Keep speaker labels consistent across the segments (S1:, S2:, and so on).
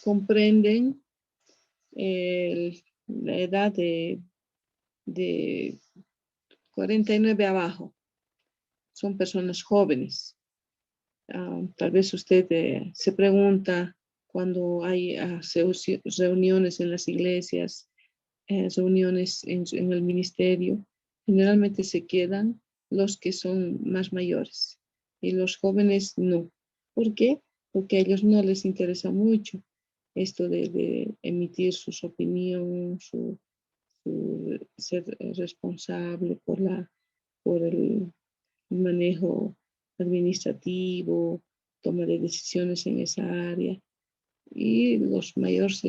S1: comprenden la edad de 49 abajo. Son personas jóvenes. Tal vez usted se pregunta cuando hay reuniones en las iglesias, reuniones en el ministerio, generalmente se quedan los que son más mayores y los jóvenes no. ¿Por qué? Porque a ellos no les interesa mucho esto de emitir sus opiniones, su ser responsable por el manejo administrativo, toma de decisiones en esa área. Y los mayores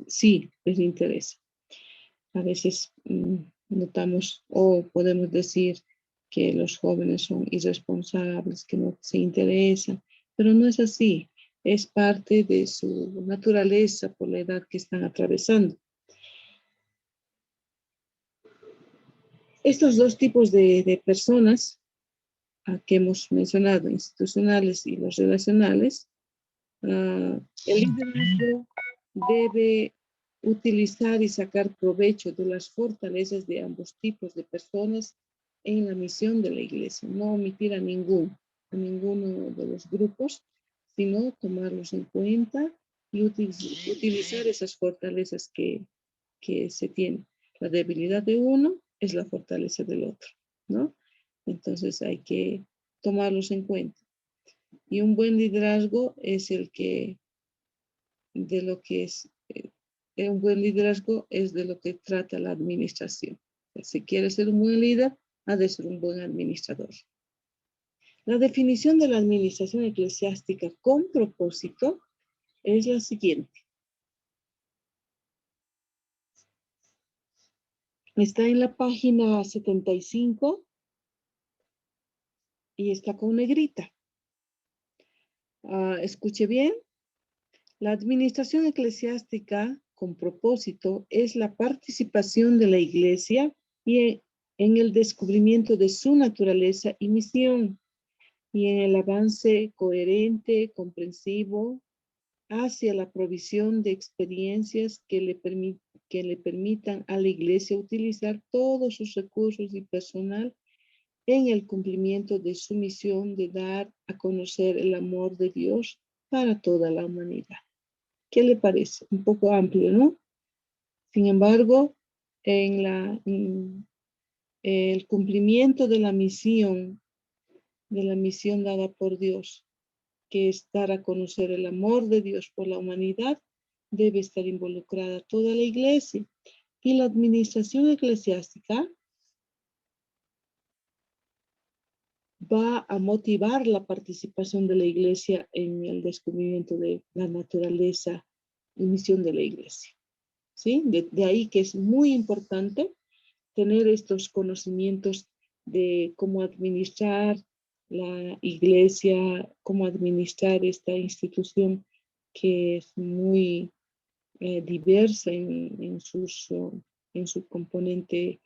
S1: sí les interesa. A veces notamos o podemos decir que los jóvenes son irresponsables, que no se interesan, pero no es así. Es parte de su naturaleza por la edad que están atravesando. Estos dos tipos de personas que hemos mencionado, institucionales y los relacionales, el liderazgo debe utilizar y sacar provecho de las fortalezas de ambos tipos de personas en la misión de la iglesia. No omitir a ninguno de los grupos, sino tomarlos en cuenta y utilizar esas fortalezas que se tienen. La debilidad de uno es la fortaleza del otro, ¿no? Entonces hay que tomarlos en cuenta. Y un buen liderazgo es un buen liderazgo es de lo que trata la administración. Si quiere ser un buen líder, ha de ser un buen administrador. La definición de la administración eclesiástica con propósito es la siguiente. Está en la página 75 y está con negrita. Escuche bien. La administración eclesiástica con propósito es la participación de la iglesia y en el descubrimiento de su naturaleza y misión y en el avance coherente, comprensivo hacia la provisión de experiencias que le permitan a la iglesia utilizar todos sus recursos y personal en el cumplimiento de su misión de dar a conocer el amor de Dios para toda la humanidad. ¿Qué le parece? Un poco amplio, ¿no? Sin embargo, el cumplimiento de la misión dada por Dios, que es dar a conocer el amor de Dios por la humanidad, debe estar involucrada toda la iglesia. Y la administración eclesiástica va a motivar la participación de la iglesia en el descubrimiento de la naturaleza y misión de la iglesia. ¿Sí? De ahí que es muy importante tener estos conocimientos de cómo administrar la iglesia, cómo administrar esta institución que es muy diversa en su componente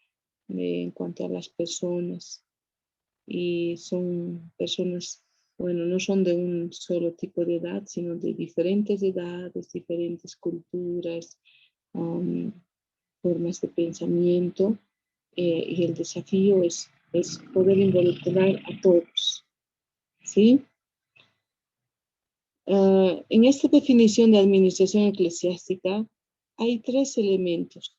S1: en cuanto a las personas. Y son personas, bueno, no son de un solo tipo de edad, sino de diferentes edades, diferentes culturas, formas de pensamiento, y el desafío es poder involucrar a todos, ¿sí? En esta definición de administración eclesiástica hay 3 elementos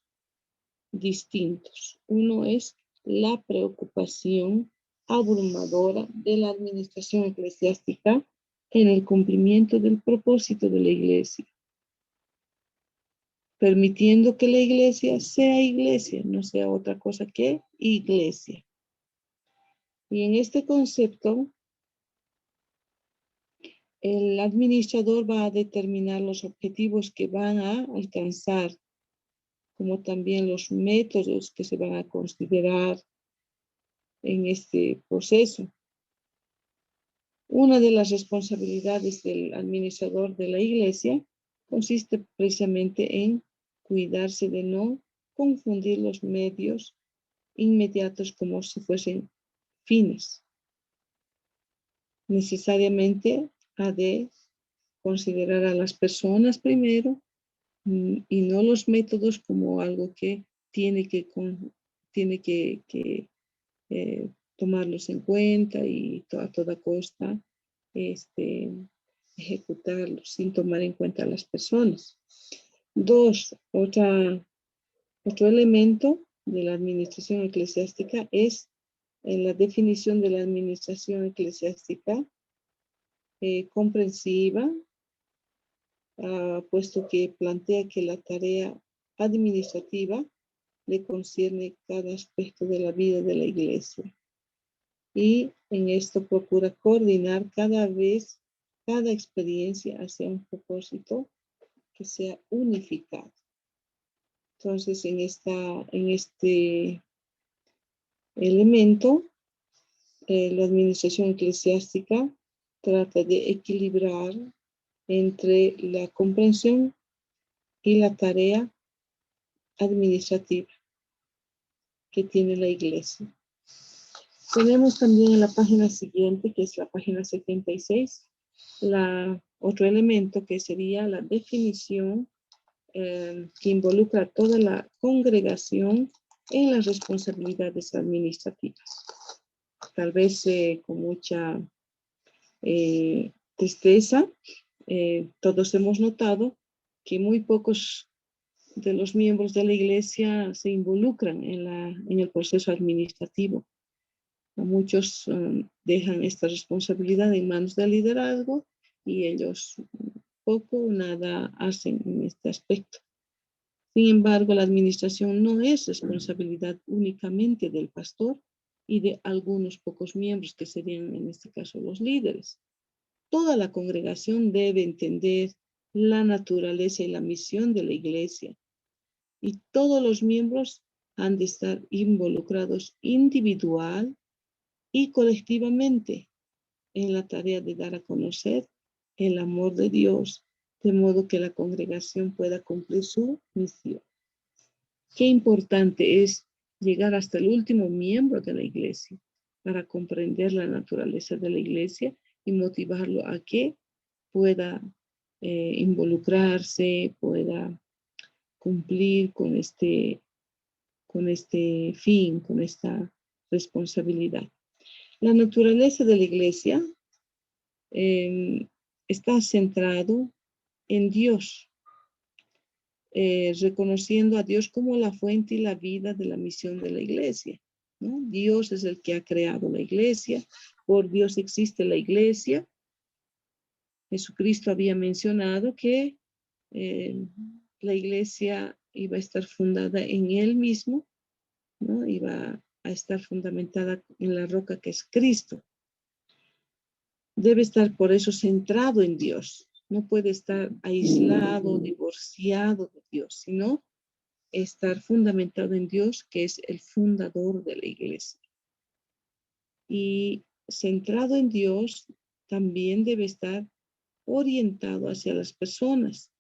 S1: distintos. Uno es la preocupación abrumadora de la administración eclesiástica en el cumplimiento del propósito de la iglesia, permitiendo que la iglesia sea iglesia, no sea otra cosa que iglesia. Y en este concepto, el administrador va a determinar los objetivos que van a alcanzar, como también los métodos que se van a considerar en este proceso. Una de las responsabilidades del administrador de la iglesia consiste precisamente en cuidarse de no confundir los medios inmediatos como si fuesen fines. Necesariamente ha de considerar a las personas primero y no los métodos como algo que tiene que tomarlos en cuenta y a toda costa ejecutarlos sin tomar en cuenta a las personas. Dos, otro elemento de la administración eclesiástica es la definición de la administración eclesiástica comprensiva, puesto que plantea que la tarea administrativa le concierne cada aspecto de la vida de la iglesia. Y en esto procura coordinar cada experiencia hacia un propósito que sea unificado. Entonces, en este elemento, la administración eclesiástica trata de equilibrar entre la comprensión y la tarea administrativa que tiene la iglesia. Tenemos también en la página siguiente, que es la página 76, otro elemento que sería la definición que involucra a toda la congregación en las responsabilidades administrativas. Tal vez con mucha tristeza, todos hemos notado que muy pocos de los miembros de la iglesia se involucran en el proceso administrativo. Muchos dejan esta responsabilidad en manos del liderazgo y ellos poco o nada hacen en este aspecto. Sin embargo, la administración no es responsabilidad únicamente del pastor y de algunos pocos miembros que serían en este caso los líderes. Toda la congregación debe entender la naturaleza y la misión de la iglesia y todos los miembros han de estar involucrados individual y colectivamente en la tarea de dar a conocer el amor de Dios, de modo que la congregación pueda cumplir su misión. Qué importante es llegar hasta el último miembro de la iglesia para comprender la naturaleza de la iglesia y motivarlo a que pueda involucrarse, pueda cumplir con este fin, con esta responsabilidad. La naturaleza de la iglesia está centrado en Dios, reconociendo a Dios como la fuente y la vida de la misión de la iglesia, ¿no? Dios es el que ha creado la iglesia, por Dios existe la iglesia. Jesucristo había mencionado que la iglesia iba a estar fundada en Él mismo, ¿no? Iba a estar fundamentada en la roca que es Cristo. Debe estar por eso centrado en Dios. No puede estar aislado, divorciado de Dios, sino estar fundamentado en Dios, que es el fundador de la iglesia. Y centrado en Dios, también debe estar orientado hacia las personas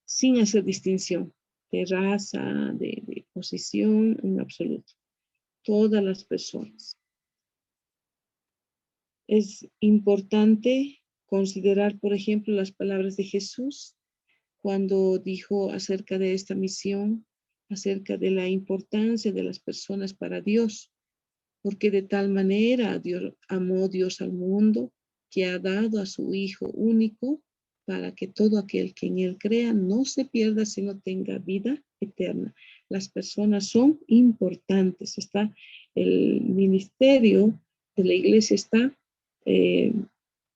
S1: sin hacer distinción de raza, de posición en absoluto. Todas las personas. Es importante considerar, por ejemplo, las palabras de Jesús cuando dijo acerca de esta misión, acerca de la importancia de las personas para Dios, porque de tal manera amó Dios al mundo que ha dado a su Hijo único para que todo aquel que en Él crea no se pierda, sino tenga vida eterna. Las personas son importantes. El ministerio de la iglesia está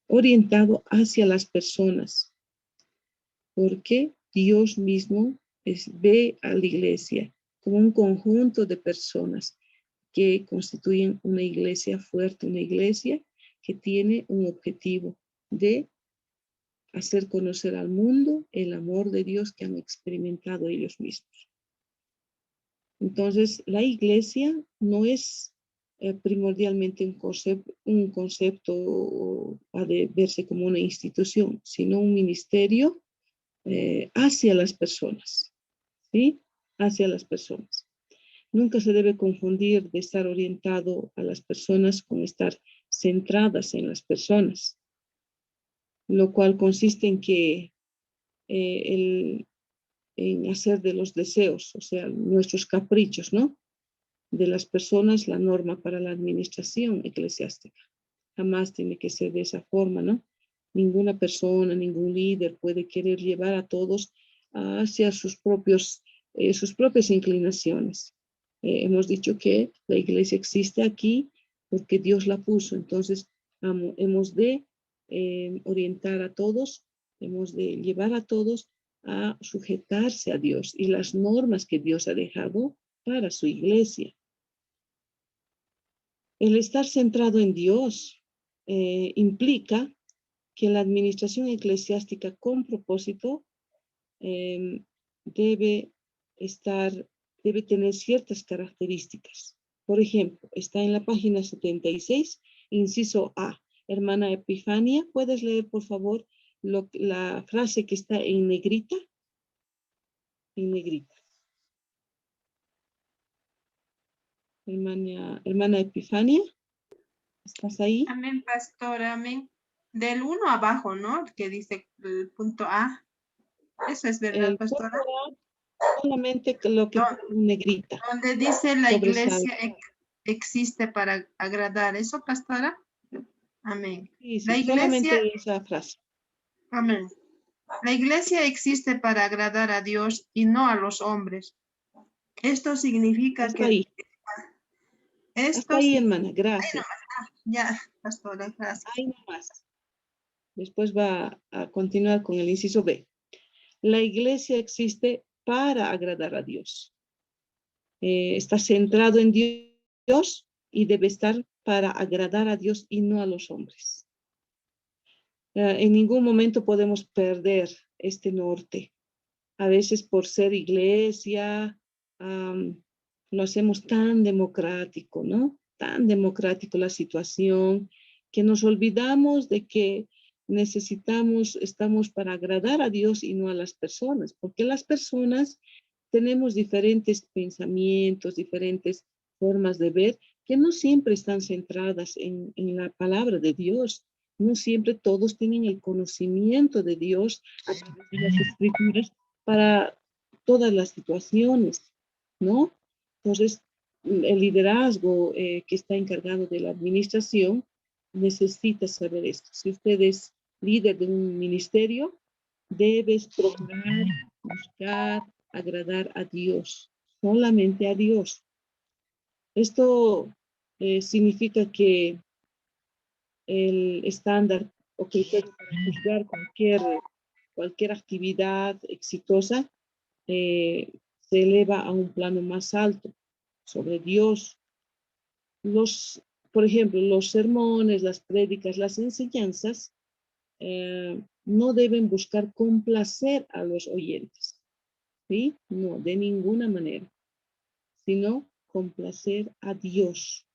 S1: orientado hacia las personas, porque Dios mismo ve a la iglesia como un conjunto de personas que constituyen una iglesia fuerte, una iglesia que tiene un objetivo de hacer conocer al mundo el amor de Dios que han experimentado ellos mismos. Entonces, la iglesia no es primordialmente un concepto ha de verse como una institución, sino un ministerio hacia las personas, ¿sí? Hacia las personas. Nunca se debe confundir de estar orientado a las personas con estar centradas en las personas, lo cual consiste en que en hacer de los deseos, o sea, nuestros caprichos, ¿no? De las personas la norma para la administración eclesiástica. Jamás tiene que ser de esa forma, ¿no? Ninguna persona, ningún líder puede querer llevar a todos hacia sus propias inclinaciones. Hemos dicho que la iglesia existe aquí porque Dios la puso. Entonces, hemos de orientar a todos, hemos de llevar a todos a sujetarse a Dios y las normas que Dios ha dejado para su iglesia. El estar centrado en Dios implica que la administración eclesiástica con propósito debe tener ciertas características. Por ejemplo, está en la página 76, inciso A. Hermana Epifania, ¿puedes leer, por favor, la frase que está en negrita? En negrita. Hermana Epifania, ¿estás ahí?
S2: Amén, pastora, amén. Del 1 abajo, ¿no? Que dice el punto A. Eso es verdad,
S1: El
S2: pastora.
S1: punto A, solamente lo que está en negrita.
S2: Donde dice la
S1: Sobresale.
S2: iglesia existe para agradar. ¿Eso, pastora? Amén.
S1: Sí,
S2: La iglesia,
S1: solamente esa frase.
S2: amén. La iglesia existe para agradar a Dios y no a los hombres. Esto significa
S1: Hasta
S2: que
S1: ahí. Hasta
S2: esto
S1: ahí,
S2: sí,
S1: hermana. Gracias.
S2: ya, pastora, gracias.
S1: Ahí nomás. Después va a continuar con el inciso B. La iglesia existe para agradar a Dios. Está centrado en Dios y debe estar para agradar a Dios y no a los hombres. En ningún momento podemos perder este norte. A veces por ser iglesia, lo hacemos tan democrático, ¿no? Tan democrático la situación, que nos olvidamos de que estamos para agradar a Dios y no a las personas, porque las personas tenemos diferentes pensamientos, diferentes formas de ver, que no siempre están centradas en la palabra de Dios. No siempre todos tienen el conocimiento de Dios a través de las escrituras para todas las situaciones, ¿no? Entonces, el liderazgo que está encargado de la administración necesita saber esto. Si usted es líder de un ministerio, debes procurar, buscar, agradar a Dios, solamente a Dios. Esto significa que el estándar o criterio para juzgar cualquier actividad exitosa se eleva a un plano más alto sobre Dios. Por ejemplo, los sermones, las prédicas, las enseñanzas no deben buscar complacer a los oyentes, ¿sí? No, de ninguna manera, sino complacer a Dios.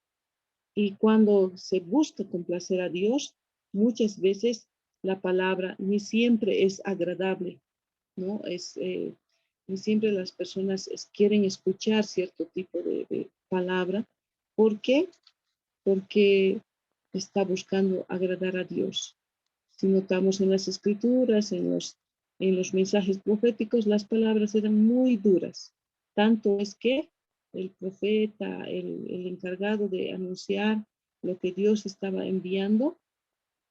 S1: Y cuando se busca complacer a Dios, muchas veces la palabra ni siempre es agradable, ¿no? Ni siempre las personas quieren escuchar cierto tipo de palabra. ¿Por qué? Porque está buscando agradar a Dios. Si notamos en las escrituras, en los mensajes proféticos, las palabras eran muy duras. Tanto es que el profeta, el encargado de anunciar lo que Dios estaba enviando,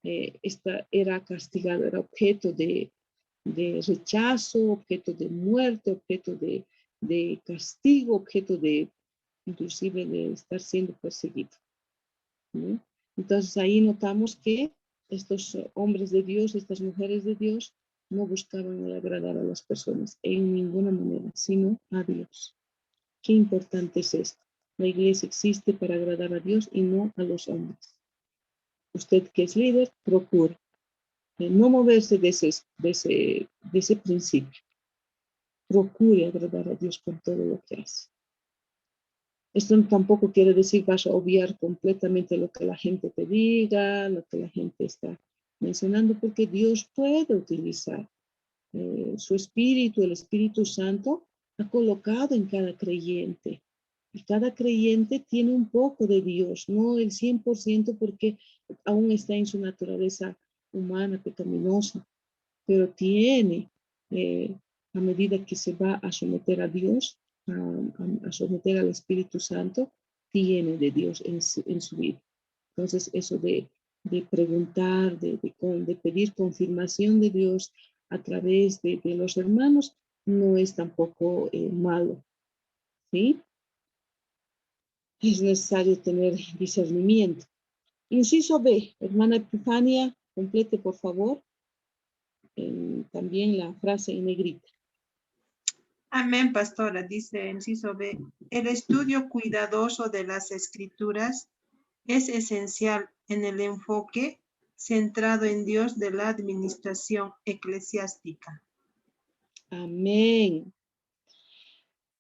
S1: era castigado, era objeto de rechazo, objeto de muerte, objeto de castigo, objeto inclusive de estar siendo perseguido, ¿no? Entonces ahí notamos que estos hombres de Dios, estas mujeres de Dios, no buscaban el agradar a las personas en ninguna manera, sino a Dios. Qué importante es esto. La iglesia existe para agradar a Dios y no a los hombres. Usted que es líder, procure no moverse de ese principio. Procure agradar a Dios con todo lo que hace. Esto tampoco quiere decir vas a obviar completamente lo que la gente te diga, lo que la gente está mencionando, porque Dios puede utilizar su espíritu, el Espíritu Santo, ha colocado en cada creyente. Y cada creyente tiene un poco de Dios, no el 100%, porque aún está en su naturaleza humana, pecaminosa, pero tiene, a medida que se va a someter a Dios, a someter al Espíritu Santo, tiene de Dios en su vida. Entonces, eso de preguntar, de pedir confirmación de Dios a través de los hermanos, no es tampoco malo, ¿sí? Es necesario tener discernimiento. Inciso B, hermana Epifania, complete por favor también la frase en negrita.
S2: Amén, pastora, dice inciso B. El estudio cuidadoso de las escrituras es esencial en el enfoque centrado en Dios de la administración eclesiástica.
S1: Amén.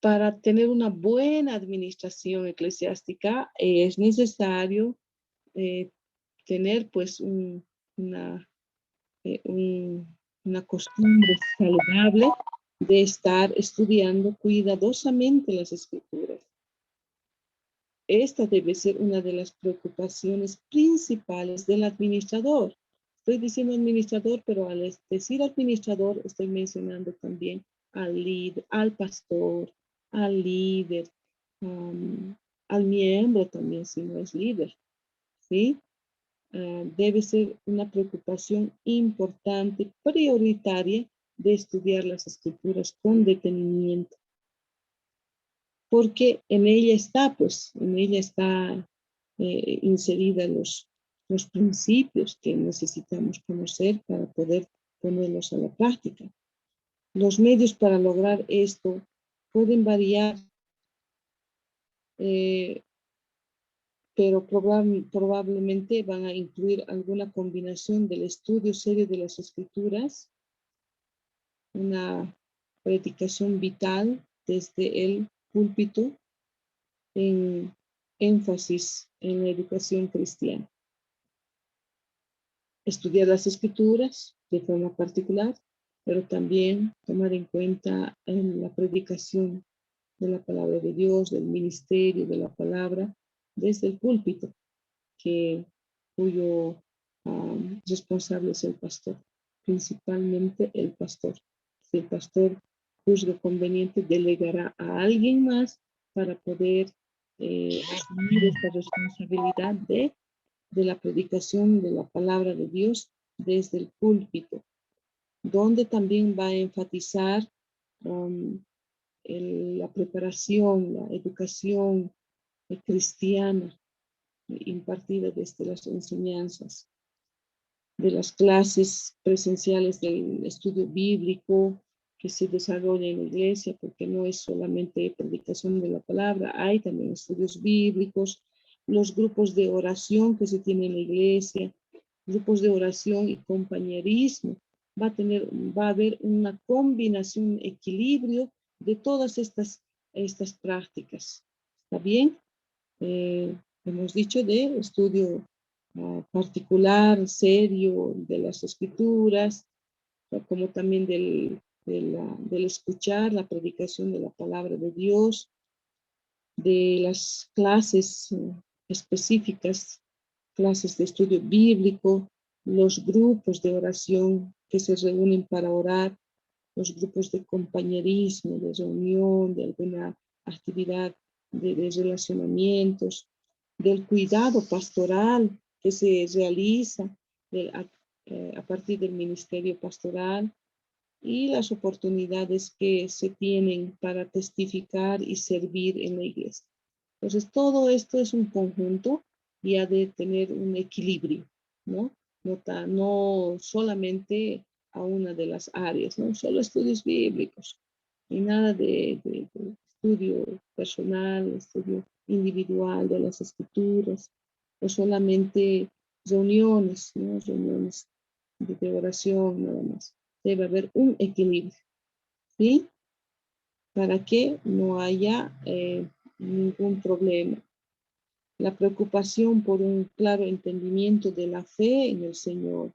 S1: Para tener una buena administración eclesiástica es necesario tener pues una costumbre saludable de estar estudiando cuidadosamente las escrituras. Esta debe ser una de las preocupaciones principales del administrador. Estoy diciendo administrador, pero al decir administrador estoy mencionando también al líder, al pastor, al líder, al miembro también si no es líder, ¿sí? Debe ser una preocupación importante, prioritaria, de estudiar las escrituras con detenimiento. Porque en ella está, inserida los principios que necesitamos conocer para poder ponerlos a la práctica. Los medios para lograr esto pueden variar, pero probablemente van a incluir alguna combinación del estudio serio de las escrituras, una predicación vital desde el púlpito en énfasis en la educación cristiana. Estudiar las escrituras de forma particular, pero también tomar en cuenta en la predicación de la palabra de Dios, del ministerio de la palabra, desde el púlpito, cuyo responsable es el pastor, principalmente el pastor. Si el pastor juzga conveniente, delegará a alguien más para poder asumir esta responsabilidad de la predicación de la palabra de Dios desde el púlpito, donde también va a enfatizar la preparación, la educación cristiana impartida desde las enseñanzas de las clases presenciales del estudio bíblico que se desarrolla en la iglesia, porque no es solamente predicación de la palabra, hay también estudios bíblicos, los grupos de oración que se tienen en la iglesia, grupos de oración y compañerismo. Va a haber una combinación, un equilibrio de todas estas prácticas. ¿Está bien? Hemos dicho de estudio particular, serio de las escrituras, como también del escuchar la predicación de la palabra de Dios, de las clases específicas, clases de estudio bíblico, los grupos de oración que se reúnen para orar, los grupos de compañerismo, de reunión, de alguna actividad de relacionamientos, del cuidado pastoral que se realiza a partir del ministerio pastoral y las oportunidades que se tienen para testificar y servir en la iglesia. Entonces, todo esto es un conjunto y ha de tener un equilibrio, ¿no? No solamente a una de las áreas, no solo estudios bíblicos, y nada de estudio personal, estudio individual de las escrituras, o solamente reuniones, ¿no? Reuniones de oración nada más. Debe haber un equilibrio, ¿sí? Para que no haya ningún problema. La preocupación por un claro entendimiento de la fe en el Señor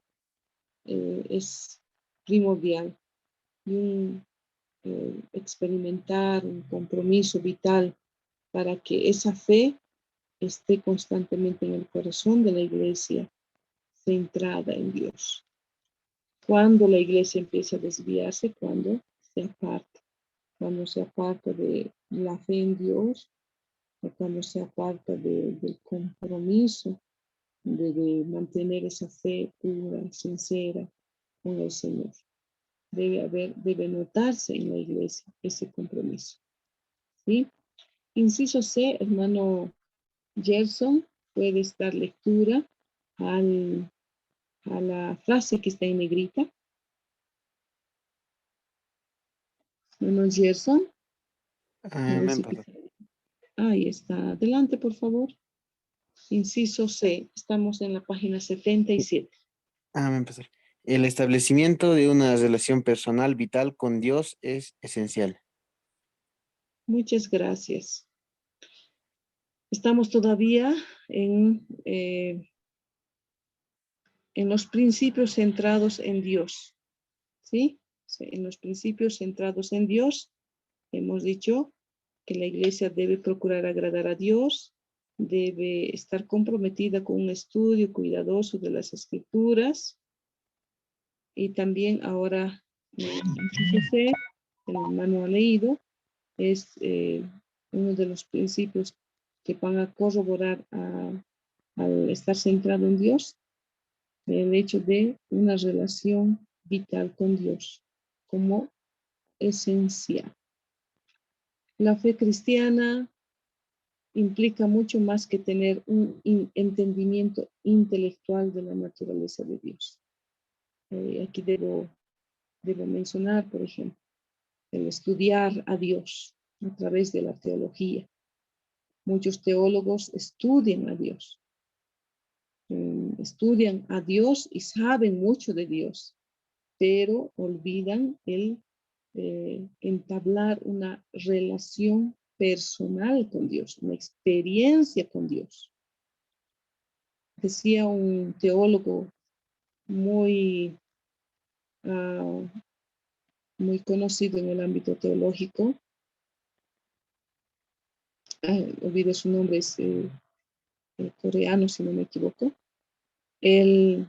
S1: es primordial y experimentar un compromiso vital para que esa fe esté constantemente en el corazón de la iglesia centrada en Dios. Cuando la iglesia empieza a desviarse, cuando se aparta de la fe en Dios, o cuando se aparta del compromiso de mantener esa fe pura, sincera con el Señor. Debe notarse en la iglesia ese compromiso. ¿Sí? Inciso C, hermano Gerson, puedes dar lectura a la frase que está en negrita. Hermano Gerson.
S3: Amén, pastor.
S1: Ahí está. Adelante, por favor. Inciso C. Estamos en la página 77.
S3: Amén, pastor. El establecimiento de una relación personal vital con Dios es esencial.
S1: Muchas gracias. Estamos todavía en los principios centrados en Dios. ¿Sí? En los principios centrados en Dios, hemos dicho que la iglesia debe procurar agradar a Dios, debe estar comprometida con un estudio cuidadoso de las escrituras, y también ahora, el hermano ha leído, es uno de los principios que van a corroborar al estar centrado en Dios, el hecho de una relación vital con Dios como esencial. La fe cristiana implica mucho más que tener un entendimiento intelectual de la naturaleza de Dios. Aquí debo mencionar, por ejemplo, el estudiar a Dios a través de la teología. Muchos teólogos estudian a Dios. Estudian a Dios y saben mucho de Dios, pero olvidan el entablar una relación personal con Dios, una experiencia con Dios. Decía un teólogo muy conocido en el ámbito teológico, olvidé su nombre, es coreano, si no me equivoco. Él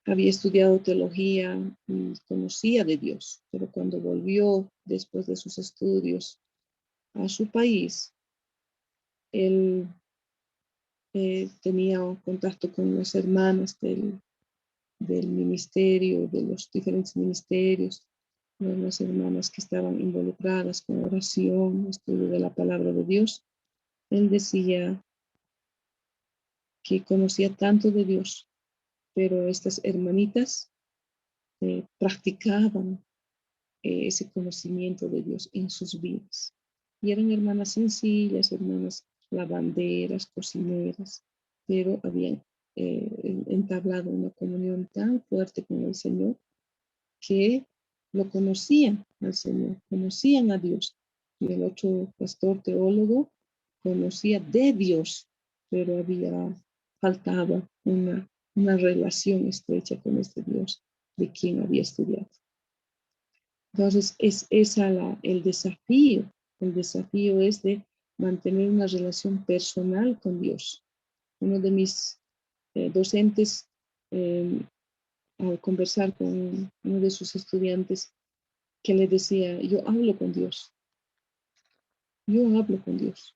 S1: había estudiado teología y conocía de Dios, pero cuando volvió después de sus estudios a su país, él tenía contacto con las hermanas del ministerio, de los diferentes ministerios, las hermanas que estaban involucradas con oración, estudio de la palabra de Dios. Él decía que conocía tanto de Dios, pero estas hermanitas practicaban ese conocimiento de Dios en sus vidas. Y eran hermanas sencillas, hermanas lavanderas, cocineras, pero habían entablado una comunión tan fuerte con el Señor que lo conocían al Señor, conocían a Dios. Y el otro pastor teólogo conocía de Dios, pero faltaba una relación estrecha con este Dios de quien había estudiado. Entonces, es el desafío. El desafío es de mantener una relación personal con Dios. Uno de mis docentes, al conversar con uno de sus estudiantes, que le decía, yo hablo con Dios. Yo hablo con Dios.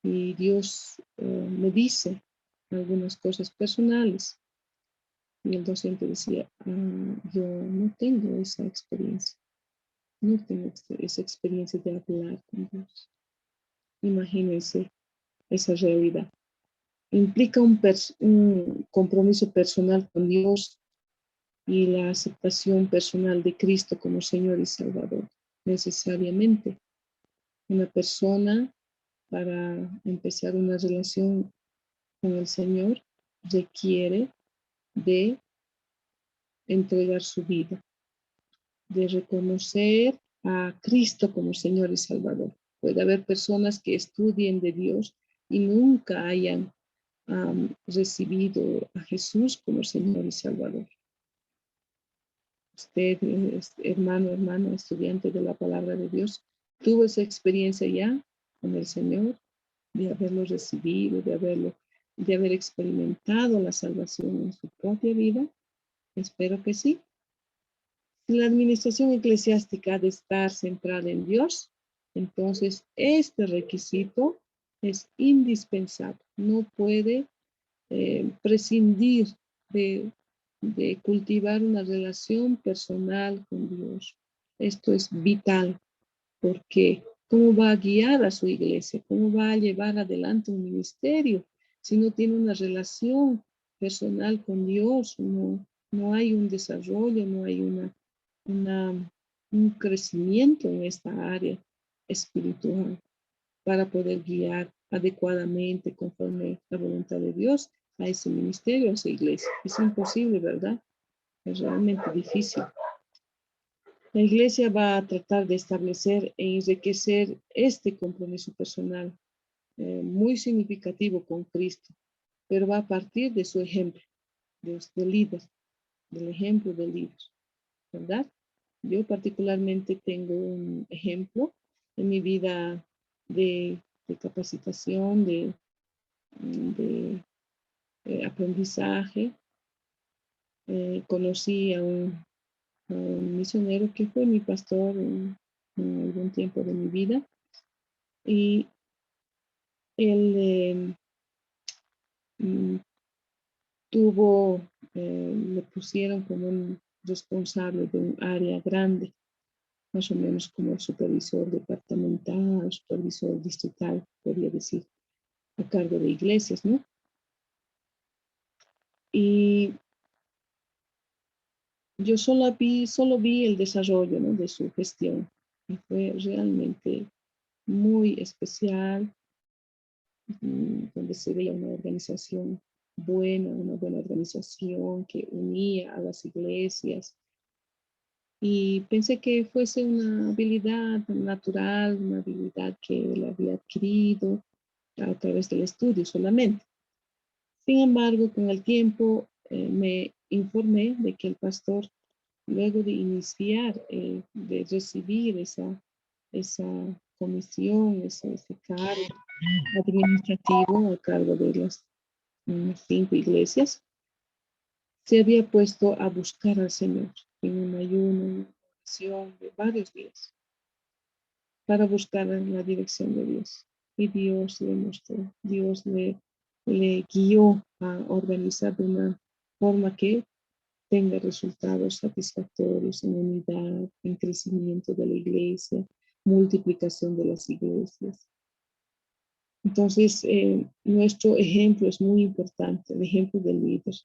S1: Y Dios me dice algunas cosas personales. Y el docente decía, yo no tengo esa experiencia. No tengo esa experiencia de hablar con Dios. Imagínense esa realidad. Implica un compromiso personal con Dios y la aceptación personal de Cristo como Señor y Salvador. Necesariamente, una persona para empezar una relación con el Señor requiere de entregar su vida, de reconocer a Cristo como Señor y Salvador. Puede haber personas que estudien de Dios y nunca hayan recibido a Jesús como Señor y Salvador. Usted, hermano, hermana, estudiante de la palabra de Dios, tuvo esa experiencia ya con el Señor, de haberlo recibido, de haberlo de haber experimentado la salvación en su propia vida? Espero que sí. Si la administración eclesiástica ha de estar centrada en Dios, entonces este requisito es indispensable. No puede prescindir de, de cultivar una relación personal con Dios. Esto es vital porque ¿cómo va a guiar a su iglesia? ¿Cómo va a llevar adelante un ministerio si no tiene una relación personal con Dios? No hay un desarrollo, no hay un crecimiento en esta área espiritual para poder guiar adecuadamente conforme la voluntad de Dios a ese ministerio, a esa iglesia. Es imposible, ¿verdad? Es realmente difícil. La iglesia va a tratar de establecer e enriquecer este compromiso personal muy significativo con Cristo, pero va a partir de su ejemplo, del líder, del ejemplo del líder, ¿verdad? Yo particularmente tengo un ejemplo en mi vida de capacitación, de aprendizaje. Conocí a un misionero que fue mi pastor en algún tiempo de mi vida y él mm, le pusieron como un responsable de un área grande, más o menos como el supervisor departamental, supervisor distrital, podría decir, a cargo de iglesias, ¿no? Y yo solo vi el desarrollo, ¿no?, de su gestión y fue realmente muy especial, donde se veía una organización buena, una buena organización que unía a las iglesias. Y pensé que fuese una habilidad natural, una habilidad que él había adquirido a través del estudio solamente. Sin embargo, con el tiempo me informé de que el pastor, luego de iniciar, de recibir esa comisión, ese cargo administrativo a cargo de las 5 iglesias, se había puesto a buscar al Señor en un ayuno, en una oración de varios días para buscar la dirección de Dios. Y Dios le mostró, Dios le guió a organizar de una forma que tenga resultados satisfactorios en unidad, en crecimiento de la iglesia, multiplicación de las iglesias. Entonces, nuestro ejemplo es muy importante, el ejemplo del líder.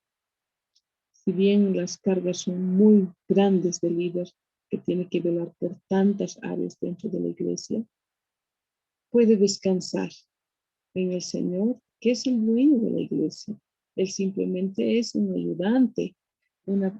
S1: Si bien las cargas son muy grandes del líder, que tiene que velar por tantas áreas dentro de la iglesia, puede descansar en el Señor, que es el dueño de la iglesia. Él simplemente es un ayudante, una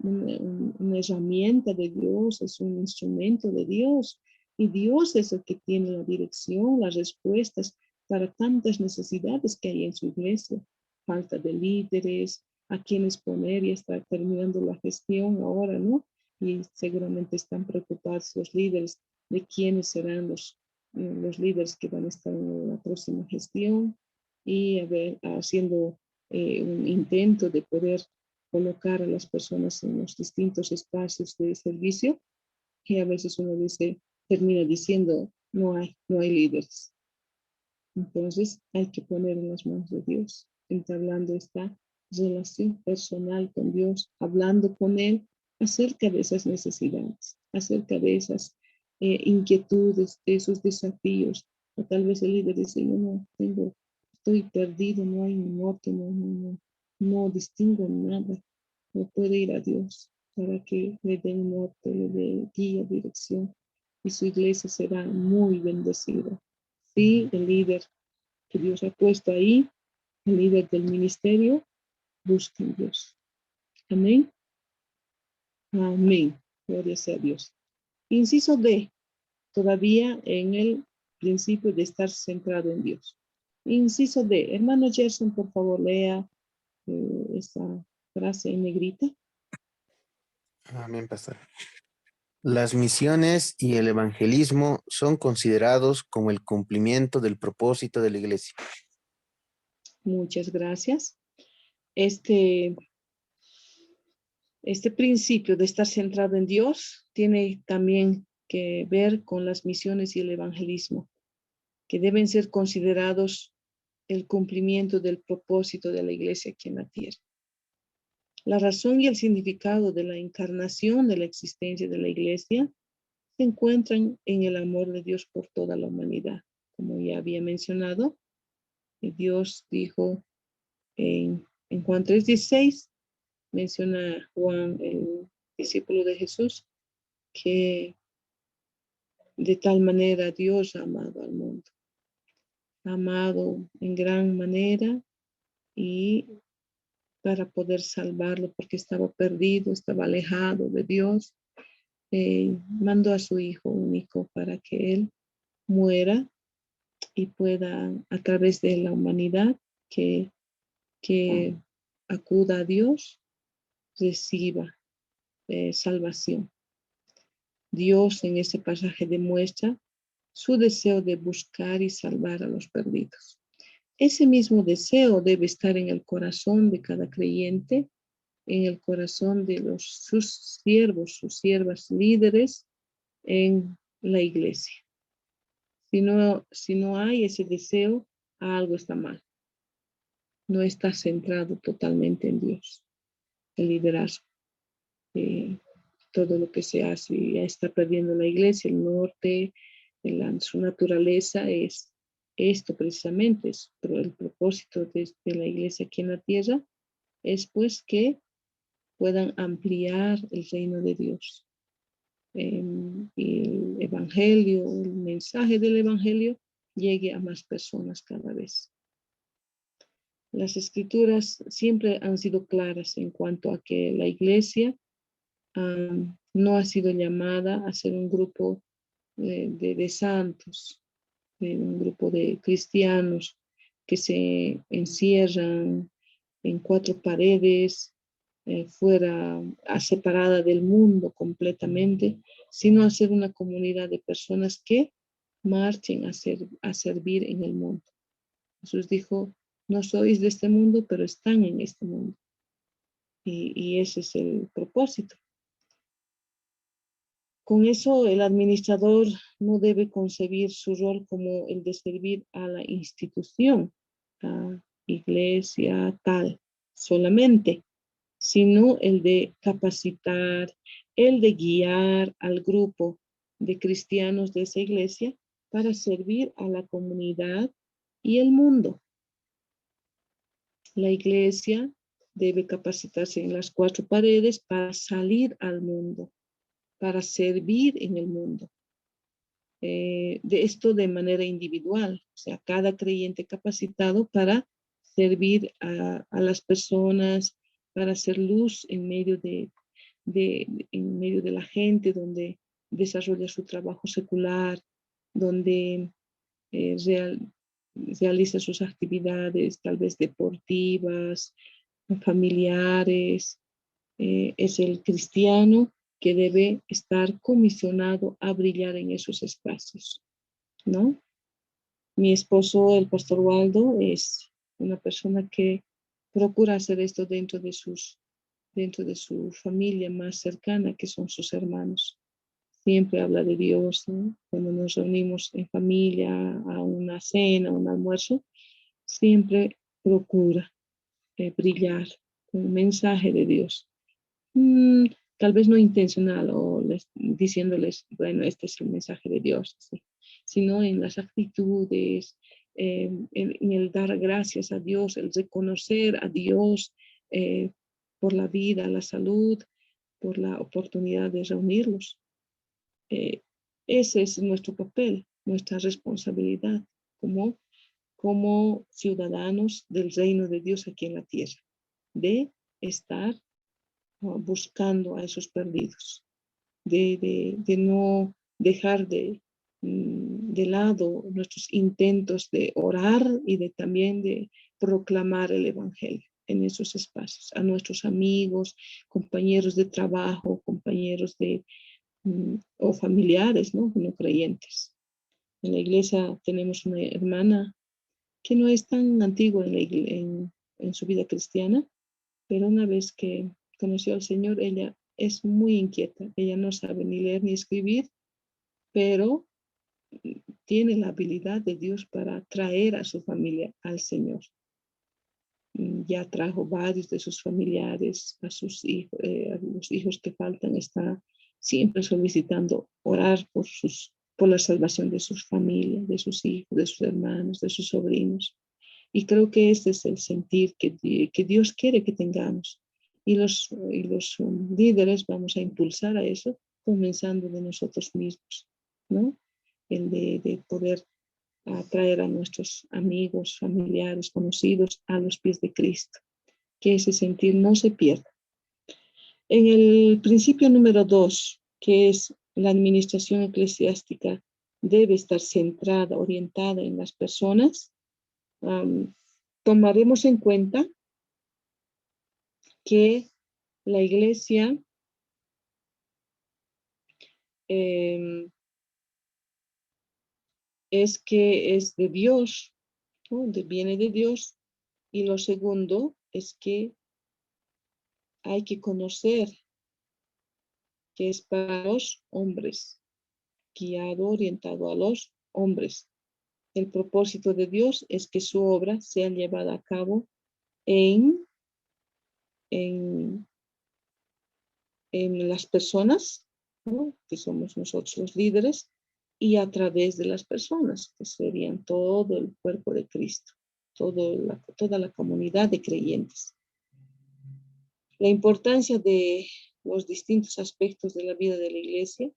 S1: herramienta de Dios, es un instrumento de Dios. Y Dios es el que tiene la dirección, las respuestas para tantas necesidades que hay en su iglesia. Falta de líderes, a quienes poner, y está terminando la gestión ahora, ¿no? Y seguramente están preocupados los líderes de quiénes serán los líderes que van a estar en la próxima gestión y haciendo un intento de poder colocar a las personas en los distintos espacios de servicio, que a veces uno termina diciendo, no hay líderes. Entonces hay que poner en las manos de Dios, entablando esta relación personal con Dios, hablando con Él acerca de esas necesidades, acerca de esas inquietudes, de esos desafíos. O tal vez el líder dice, yo no tengo, estoy perdido, no hay norte, no distingo nada. No puede ir a Dios para que le dé un norte, le dé guía, dirección, y su iglesia será muy bendecida. Sí, el líder que Dios ha puesto ahí, el líder del ministerio, busca a Dios. Amén. Amén. Gloria sea a Dios. Inciso D, todavía en el principio de estar centrado en Dios. Inciso D, hermano Gerson, por favor, lea esa frase en negrita.
S3: Amén, pastor. Las misiones y el evangelismo son considerados como el cumplimiento del propósito de la iglesia.
S1: Muchas gracias. Este principio de estar centrado en Dios tiene también que ver con las misiones y el evangelismo, que deben ser considerados el cumplimiento del propósito de la iglesia aquí en la tierra. La razón y el significado de la encarnación de la existencia de la iglesia se encuentran en el amor de Dios por toda la humanidad. Como ya había mencionado, Dios dijo en Juan 3:16, menciona Juan, el discípulo de Jesús, que de tal manera Dios ha amado al mundo. Ha amado en gran manera y para poder salvarlo porque estaba perdido, estaba alejado de Dios, mandó a su Hijo único para que Él muera y pueda a través de la humanidad que acuda a Dios, reciba salvación. Dios en ese pasaje demuestra su deseo de buscar y salvar a los perdidos. Ese mismo deseo debe estar en el corazón de cada creyente, en el corazón de sus siervos, sus siervas líderes en la iglesia. Si no hay ese deseo, algo está mal. No está centrado totalmente en Dios, el liderazgo. Todo lo que se hace ya está perdiendo la iglesia, el norte, su naturaleza es esto precisamente, pero el propósito de la iglesia aquí en la tierra es pues que puedan ampliar el reino de Dios. Y el evangelio, el mensaje del evangelio llegue a más personas cada vez. Las escrituras siempre han sido claras en cuanto a que la iglesia no ha sido llamada a ser un grupo de santos, de un grupo de cristianos que se encierran en 4 paredes, fuera separada del mundo completamente, sino a ser una comunidad de personas que marchen a servir en el mundo. Jesús dijo, no sois de este mundo, pero están en este mundo. Y ese es el propósito. Con eso, el administrador no debe concebir su rol como el de servir a la institución, a iglesia tal, solamente, sino el de capacitar, el de guiar al grupo de cristianos de esa iglesia para servir a la comunidad y el mundo. La iglesia debe capacitarse en las 4 paredes para salir al mundo, para servir en el mundo. De esto de manera individual, o sea, cada creyente capacitado para servir a las personas, para hacer luz en medio de la gente, donde desarrolla su trabajo secular, donde realiza sus actividades tal vez deportivas, familiares. Es el cristiano que debe estar comisionado a brillar en esos espacios, ¿no? Mi esposo, el pastor Waldo, es una persona que procura hacer esto dentro de su familia más cercana, que son sus hermanos. Siempre habla de Dios, ¿no? Cuando nos reunimos en familia, a una cena, a un almuerzo, siempre procura brillar con un mensaje de Dios. Tal vez no intencional o diciéndoles, bueno, este es el mensaje de Dios, ¿sí? Sino en las actitudes, en el dar gracias a Dios, el reconocer a Dios por la vida, la salud, por la oportunidad de reunirlos. Ese es nuestro papel, nuestra responsabilidad como ciudadanos del reino de Dios aquí en la tierra, de estar buscando a esos perdidos, de no dejar de lado nuestros intentos de orar y también de proclamar el evangelio en esos espacios, a nuestros amigos, compañeros de trabajo, compañeros o familiares, ¿no? No creyentes. En la iglesia tenemos una hermana que no es tan antiguo en su vida cristiana, pero una vez que conoció al Señor, ella es muy inquieta. Ella no sabe ni leer ni escribir, pero tiene la habilidad de Dios para traer a su familia al Señor. Ya trajo varios de sus familiares, a sus hijos, a los hijos que faltan, está siempre solicitando orar por la salvación de sus familias, de sus hijos, de sus hermanos, de sus sobrinos. Y creo que este es el sentir que Dios quiere que tengamos. Y los líderes vamos a impulsar a eso, comenzando de nosotros mismos, ¿no? El de poder atraer a nuestros amigos, familiares, conocidos a los pies de Cristo. Que ese sentir no se pierda. En el principio número 2, que es la administración eclesiástica, debe estar centrada, orientada en las personas. Tomaremos en cuenta que la iglesia es de Dios, ¿no? Viene de Dios. Y lo segundo es que hay que conocer que es para los hombres, guiado, orientado a los hombres. El propósito de Dios es que su obra sea llevada a cabo en las personas, ¿no? Que somos nosotros los líderes, y a través de las personas, que serían todo el cuerpo de Cristo, toda la comunidad de creyentes. La importancia de los distintos aspectos de la vida de la iglesia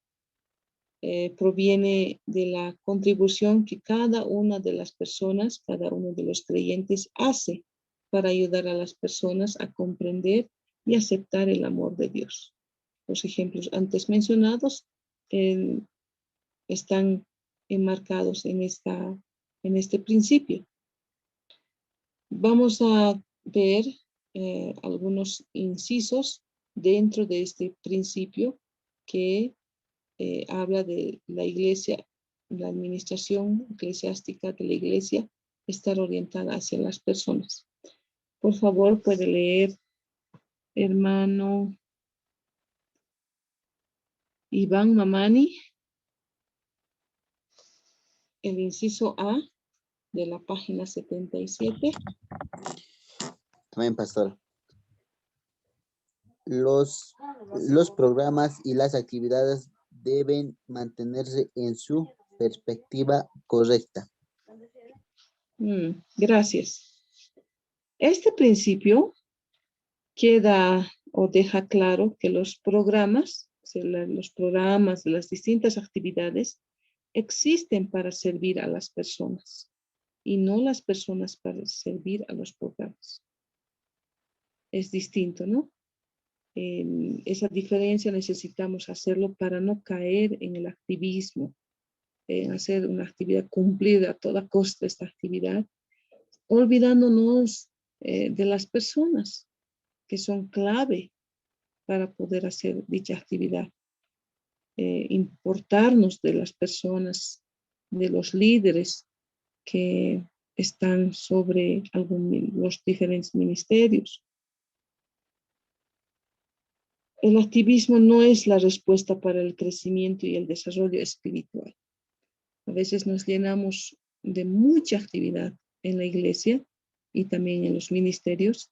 S1: proviene de la contribución que cada una de las personas, cada uno de los creyentes hace para ayudar a las personas a comprender y aceptar el amor de Dios. Los ejemplos antes mencionados están enmarcados en este principio. Vamos a ver algunos incisos dentro de este principio que habla de la iglesia, la administración eclesiástica de la iglesia, estar orientada hacia las personas. Por favor, puede leer, hermano Iván Mamani, el inciso A de la página 77.
S3: También, pastor. Los programas y las actividades deben mantenerse en su perspectiva correcta.
S1: Gracias. Este principio queda o deja claro que los programas, las distintas actividades existen para servir a las personas y no las personas para servir a los programas. Es distinto, ¿no? Esa diferencia necesitamos hacerlo para no caer en el activismo, en hacer una actividad, cumplir a toda costa esta actividad, olvidándonos de las personas que son clave para poder hacer dicha actividad. Importarnos de las personas, de los líderes que están sobre los diferentes ministerios. El activismo no es la respuesta para el crecimiento y el desarrollo espiritual. A veces nos llenamos de mucha actividad en la iglesia y también en los ministerios,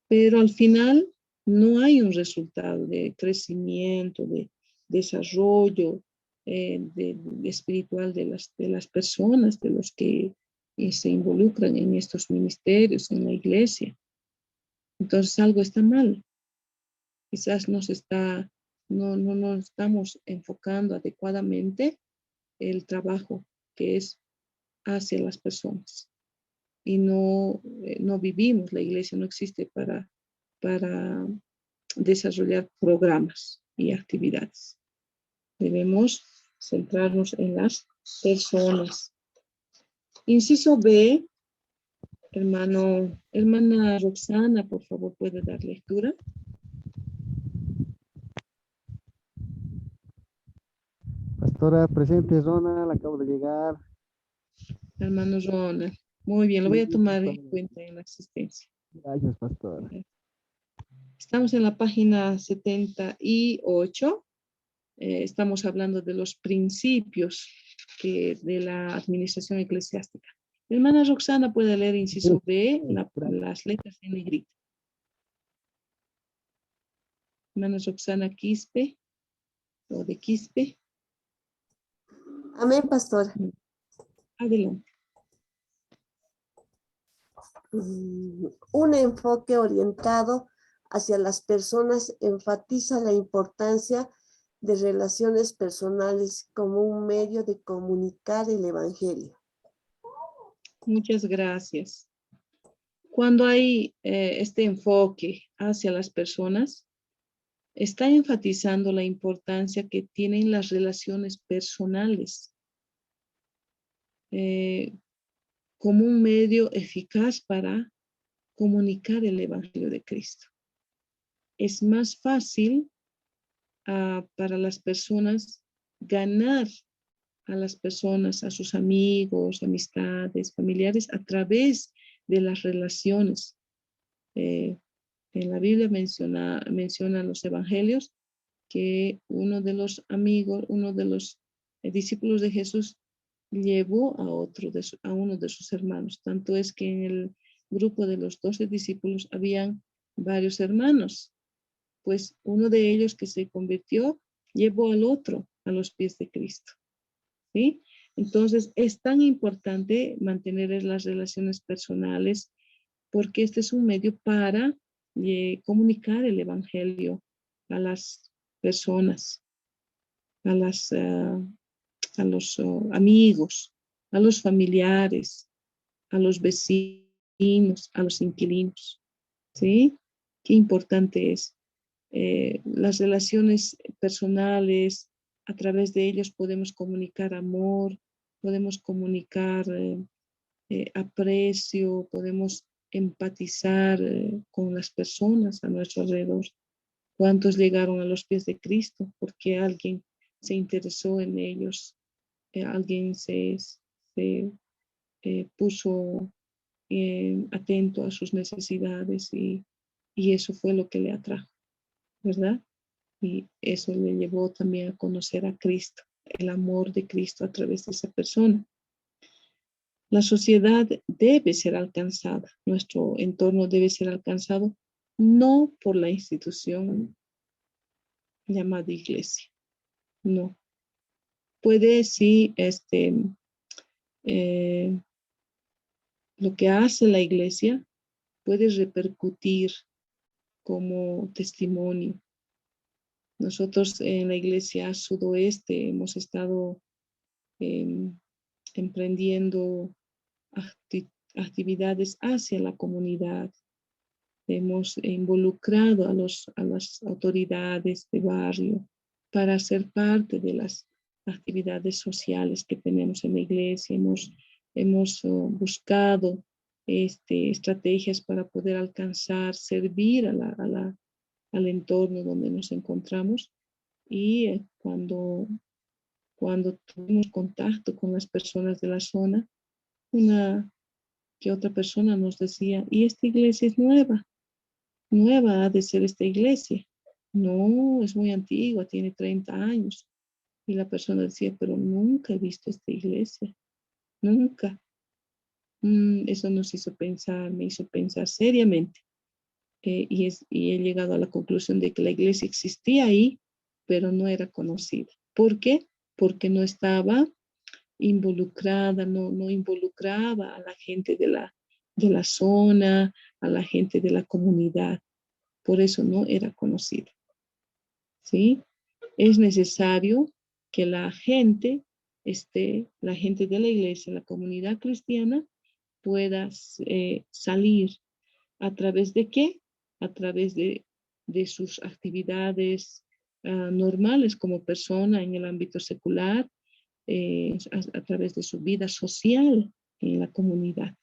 S1: pero al final no hay un resultado de crecimiento, de desarrollo espiritual de las personas, de los que se involucran en estos ministerios, en la iglesia. Entonces algo está mal. Quizás no estamos enfocando adecuadamente el trabajo que es hacia las personas. Y no vivimos, la iglesia no existe para desarrollar programas y actividades. Debemos centrarnos en las personas. Inciso B, hermana Roxana, por favor, puede dar lectura.
S4: Pastora, presente, Ronald, acabo de llegar.
S1: Hermano Ronald, Muy bien, lo voy a tomar en cuenta en la asistencia.
S3: Gracias, pastor.
S1: Estamos en la página 78. Estamos hablando de los principios de la administración eclesiástica. La hermana Roxana puede leer inciso B, las letras en negrita. Hermana Roxana Quispe, o de Quispe.
S4: Amén, pastor.
S1: Adelante.
S4: Un enfoque orientado hacia las personas enfatiza la importancia de relaciones personales como un medio de comunicar el evangelio.
S1: Muchas gracias. Cuando hay este enfoque hacia las personas, está enfatizando la importancia que tienen las relaciones personales como un medio eficaz para comunicar el evangelio de Cristo. Es más fácil para las personas ganar a las personas, a sus amigos, amistades, familiares, a través de las relaciones. En la Biblia menciona los evangelios que uno de los amigos, uno de los discípulos de Jesús llevó a uno de sus hermanos. Tanto es que en el grupo de los 12 discípulos habían varios hermanos. Pues uno de ellos que se convirtió llevó al otro a los pies de Cristo. ¿Sí? Entonces es tan importante mantener las relaciones personales porque este es un medio para comunicar el evangelio a las personas, a los amigos, a los familiares, a los vecinos, a los inquilinos. ¿Sí? Qué importante es. Las relaciones personales, a través de ellos podemos comunicar amor, podemos comunicar aprecio, podemos empatizar con las personas a nuestro alrededor. ¿Cuántos llegaron a los pies de Cristo? Porque alguien se interesó en ellos, alguien se puso atento a sus necesidades y eso fue lo que le atrajo, ¿verdad? Y eso le llevó también a conocer a Cristo, el amor de Cristo a través de esa persona. La sociedad debe ser alcanzada, nuestro entorno debe ser alcanzado no por la institución llamada iglesia, no. Puede sí, lo que hace la iglesia puede repercutir como testimonio. Nosotros en la iglesia sudoeste hemos estado emprendiendo actividades hacia la comunidad. Hemos involucrado a las autoridades de barrio para ser parte de las actividades sociales que tenemos en la iglesia. Hemos buscado estrategias para poder alcanzar, servir al entorno donde nos encontramos. Y cuando tuvimos contacto con las personas de la zona, una que otra persona nos decía, y esta iglesia es nueva ha de ser esta iglesia. No, es muy antigua, tiene 30 años. Y la persona decía, pero nunca he visto esta iglesia, nunca. Eso nos hizo pensar, me hizo pensar seriamente. Y he llegado a la conclusión de que la iglesia existía ahí, pero no era conocida. ¿Por qué? Porque no estaba involucrada, no involucraba a la gente de la zona, a la gente de la comunidad. Por eso no era conocida. ¿Sí? Es necesario que la gente de la iglesia, la comunidad cristiana, pueda salir. ¿A través de qué? A través de sus actividades normales como persona en el ámbito secular, a través de su vida social en la comunidad,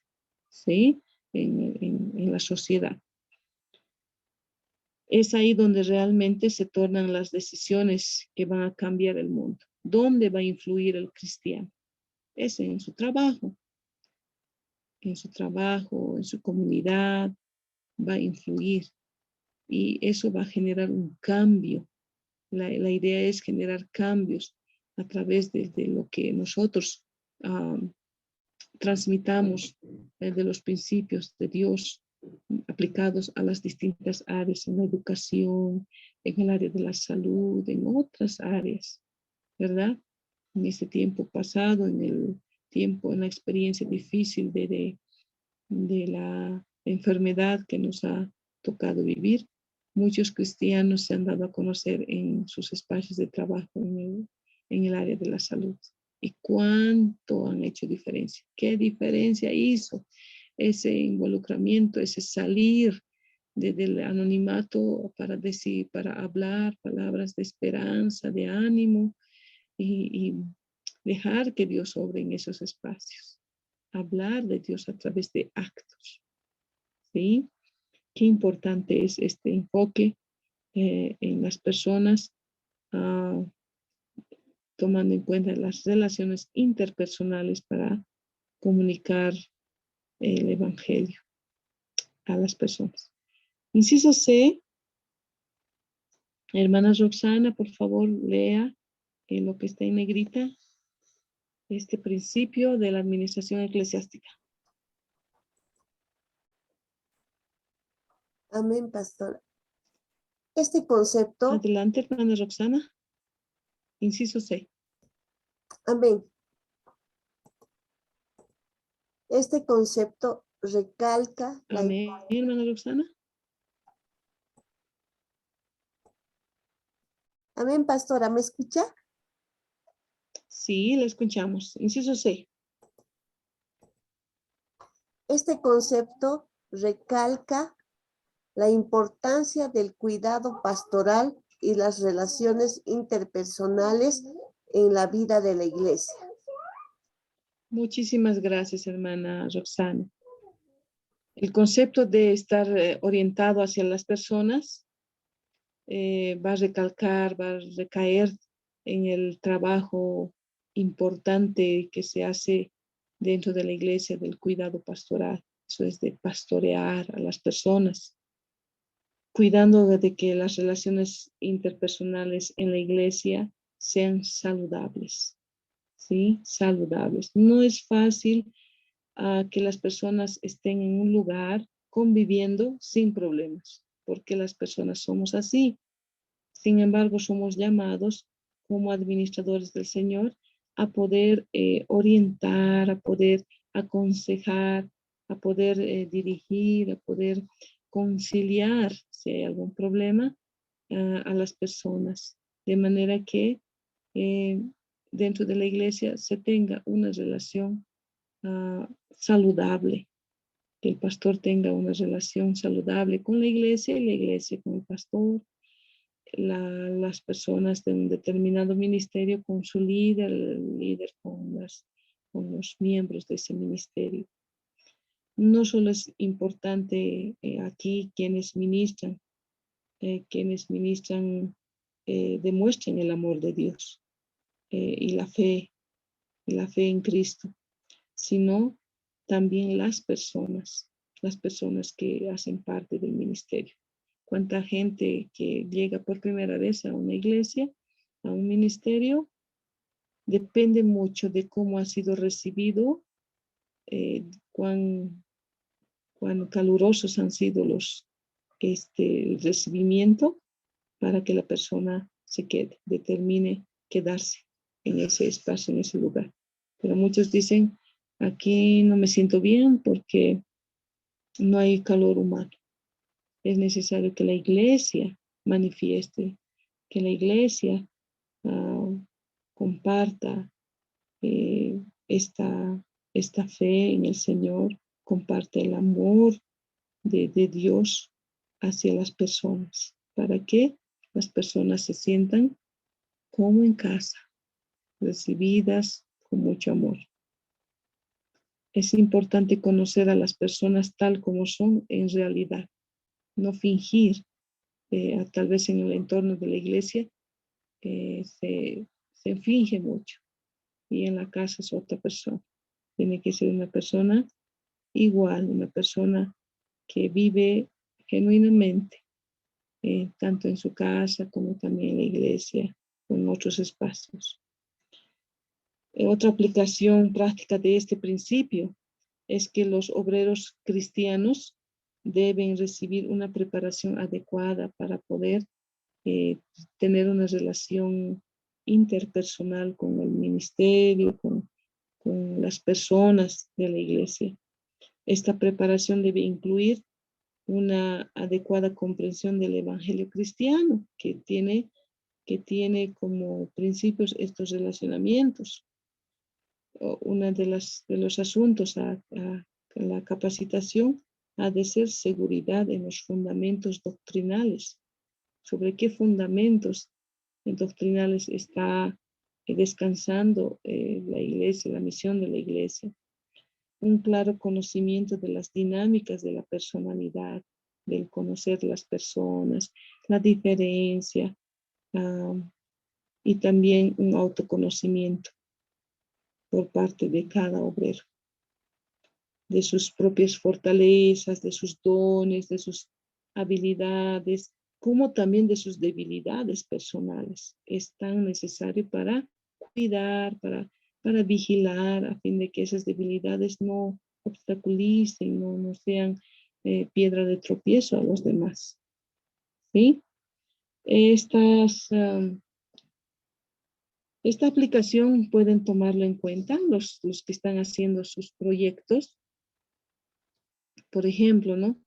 S1: ¿sí? En la sociedad. Es ahí donde realmente se tornan las decisiones que van a cambiar el mundo. ¿Dónde va a influir el cristiano? Es en su trabajo. en su trabajo, en su comunidad, va a influir y eso va a generar un cambio. La idea es generar cambios a través de lo que nosotros transmitamos de los principios de Dios aplicados a las distintas áreas, en la educación, en el área de la salud, en otras áreas, ¿verdad? En este tiempo pasado, en la experiencia difícil de la enfermedad que nos ha tocado vivir, muchos cristianos se han dado a conocer en sus espacios de trabajo en el área de la salud. ¿Y cuánto han hecho diferencia? ¿Qué diferencia hizo ese involucramiento, ese salir del anonimato para decir, para hablar palabras de esperanza, de ánimo y dejar que Dios obre en esos espacios? Hablar de Dios a través de actos, ¿sí? Qué importante es este enfoque en las personas, tomando en cuenta las relaciones interpersonales para comunicar el evangelio a las personas. Inciso C, hermana Roxana, por favor, lea lo que está en negrita, este principio de la administración eclesiástica.
S4: Amén, pastora. Este concepto,
S1: Adelante, hermana Roxana. Inciso C.
S4: amén. Este concepto recalca la
S1: Amén, hermana Roxana.
S4: Amén, pastora, ¿me escucha?
S1: Sí, la escuchamos. Inciso C.
S4: Este concepto recalca la importancia del cuidado pastoral y las relaciones interpersonales en la vida de la iglesia.
S1: Muchísimas gracias, hermana Roxana. El concepto de estar orientado hacia las personas va a recalcar, va a recaer en el trabajo importante que se hace dentro de la iglesia del cuidado pastoral. Eso es de pastorear a las personas, cuidando de que las relaciones interpersonales en la iglesia sean saludables, ¿sí? Saludables. No es fácil que las personas estén en un lugar conviviendo sin problemas, porque las personas somos así. Sin embargo, somos llamados como administradores del Señor a poder orientar, a poder aconsejar, a poder dirigir, a poder conciliar si hay algún problema a las personas, de manera que dentro de la iglesia se tenga una relación saludable, que el pastor tenga una relación saludable con la iglesia y la iglesia con el pastor, las personas de un determinado ministerio con su líder, el líder con los miembros de ese ministerio. No solo es importante aquí quienes ministran demuestren el amor de Dios y la fe en Cristo, sino también las personas que hacen parte del ministerio. Cuánta gente que llega por primera vez a una iglesia, a un ministerio, depende mucho de cómo ha sido recibido, cuán calurosos han sido el recibimiento para que la persona se quede, determine quedarse en ese espacio, en ese lugar. Pero muchos dicen, aquí no me siento bien porque no hay calor humano. Es necesario que la iglesia manifieste, que la iglesia comparta esta fe en el Señor, comparte el amor de Dios hacia las personas, para que las personas se sientan como en casa, recibidas con mucho amor. Es importante conocer a las personas tal como son en realidad, no fingir. Tal vez en el entorno de la iglesia se finge mucho y en la casa es otra persona. Tiene que ser una persona igual una persona que vive genuinamente, tanto en su casa como también en la iglesia, o en otros espacios. Otra aplicación práctica de este principio es que los obreros cristianos deben recibir una preparación adecuada para poder tener una relación interpersonal con el ministerio, con las personas de la iglesia. Esta preparación debe incluir una adecuada comprensión del evangelio cristiano que tiene como principios estos relacionamientos. Uno de los asuntos a la capacitación ha de ser seguridad en los fundamentos doctrinales. ¿Sobre qué fundamentos doctrinales está descansando la iglesia, la misión de la iglesia? Un claro conocimiento de las dinámicas de la personalidad, del conocer las personas, la diferencia, y también un autoconocimiento por parte de cada obrero, de sus propias fortalezas, de sus dones, de sus habilidades, como también de sus debilidades personales. Es tan necesario para cuidar, para vigilar, a fin de que esas debilidades no obstaculicen, no sean piedra de tropiezo a los demás. ¿Sí? Esta aplicación pueden tomarlo en cuenta los que están haciendo sus proyectos. Por ejemplo, ¿no?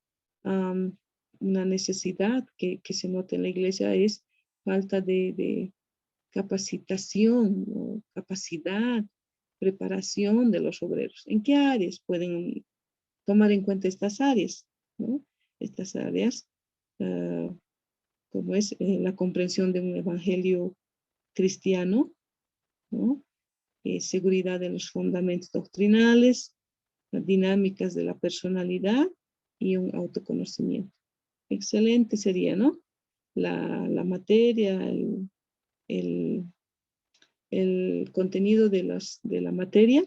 S1: Una necesidad que se nota en la iglesia es falta de capacitación, ¿no? Capacidad, preparación de los obreros. ¿En qué áreas pueden tomar en cuenta estas áreas? ¿No? Estas áreas, como es la comprensión de un evangelio cristiano, ¿no? Seguridad en los fundamentos doctrinales, las dinámicas de la personalidad y un autoconocimiento. Excelente sería, ¿no? La materia, el contenido de la materia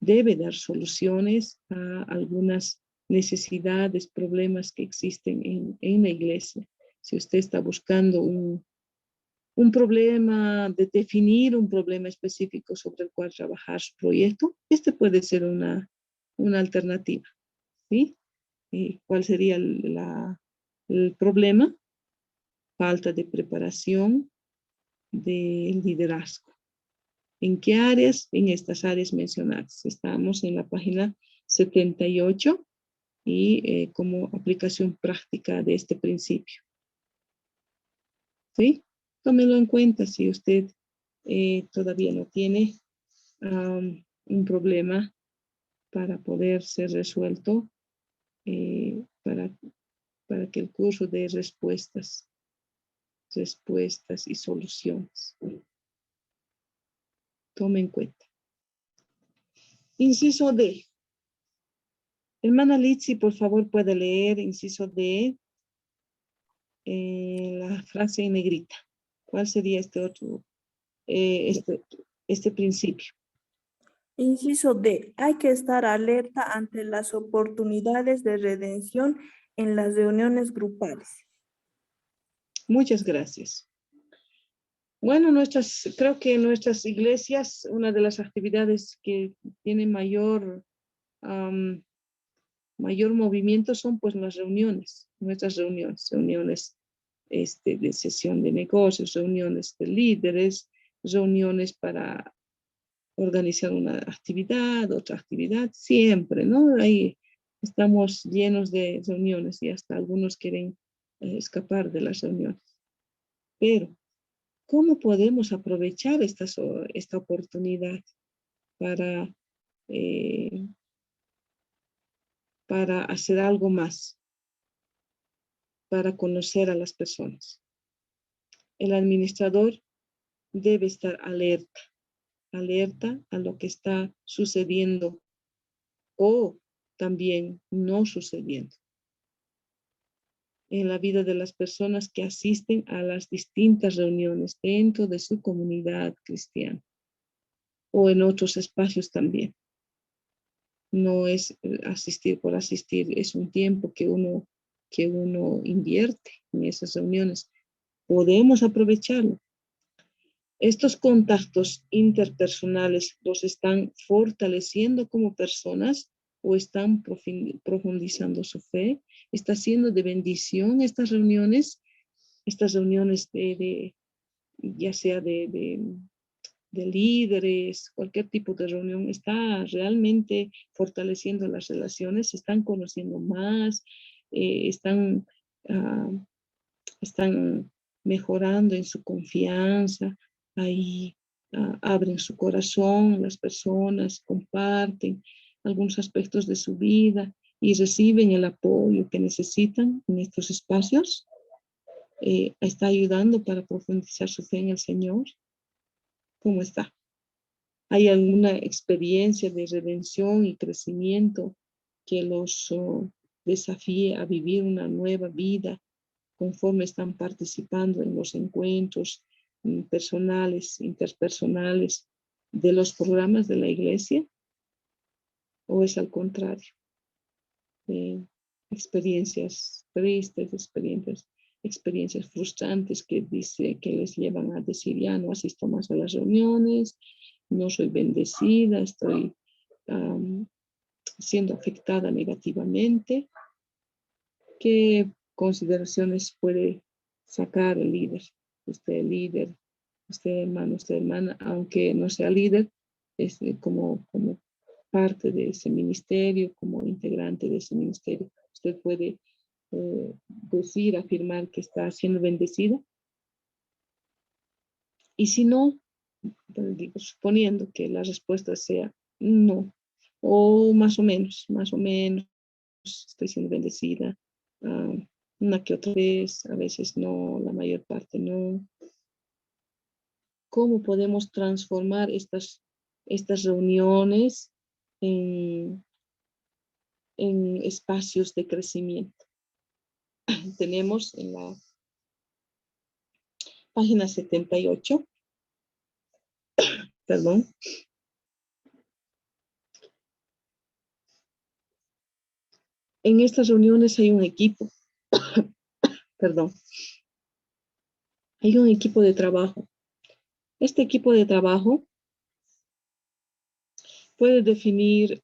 S1: debe dar soluciones a algunas necesidades, problemas que existen en la iglesia. Si usted está buscando un problema, de definir un problema específico sobre el cual trabajar su proyecto, este puede ser una alternativa, ¿sí? ¿Cuál sería el problema? Falta de preparación de liderazgo. ¿En qué áreas? En estas áreas mencionadas. Estamos en la página 78 y como aplicación práctica de este principio. ¿Sí? Tómelo en cuenta si usted todavía no tiene un problema para poder ser resuelto, para que el curso dé respuestas y soluciones. Tome en cuenta. Inciso D. Hermana Litsi, por favor, puede leer inciso D, la frase en negrita. ¿Cuál sería este otro, este principio?
S5: Inciso D. Hay que estar alerta ante las oportunidades de redención en las reuniones grupales.
S1: Muchas gracias. Bueno, creo que en nuestras iglesias, una de las actividades que tiene mayor movimiento son pues las reuniones, nuestras reuniones de sesión de negocios, reuniones de líderes, reuniones para organizar una actividad, otra actividad, siempre, ¿no? Ahí estamos llenos de reuniones y hasta algunos quieren escapar de las reuniones. Pero, ¿cómo podemos aprovechar esta oportunidad para hacer algo más, para conocer a las personas? El administrador debe estar alerta a lo que está sucediendo o también no sucediendo en la vida de las personas que asisten a las distintas reuniones dentro de su comunidad cristiana o en otros espacios también. No es asistir por asistir, es un tiempo que uno invierte en esas reuniones. Podemos aprovecharlo. Estos contactos interpersonales los están fortaleciendo como personas o están profundizando su fe. Está siendo de bendición estas reuniones ya sea de líderes, cualquier tipo de reunión, está realmente fortaleciendo las relaciones, se están conociendo más, están mejorando en su confianza, ahí abren su corazón, las personas comparten algunos aspectos de su vida y reciben el apoyo que necesitan en estos espacios. Está ayudando para profundizar su fe en el Señor. ¿Cómo está? ¿Hay alguna experiencia de redención y crecimiento que los desafíe a vivir una nueva vida conforme están participando en los encuentros personales, interpersonales de los programas de la iglesia? ¿O es al contrario? Experiencias tristes, experiencias frustrantes que les llevan a decir, ya no asisto más a las reuniones, no soy bendecida, estoy siendo afectada negativamente. ¿Qué consideraciones puede sacar el líder? Usted hermano, usted hermana, aunque no sea líder, es como parte de ese ministerio, como integrante de ese ministerio. Usted puede decir, afirmar que está siendo bendecida. Y si no, digo, suponiendo que la respuesta sea no, o más o menos, estoy siendo bendecida, una que otra vez, a veces no, la mayor parte no. ¿Cómo podemos transformar estas reuniones en espacios de crecimiento? Tenemos en la página 78, perdón. En estas reuniones hay un equipo, perdón, hay un equipo de trabajo. Este equipo de trabajo puede definir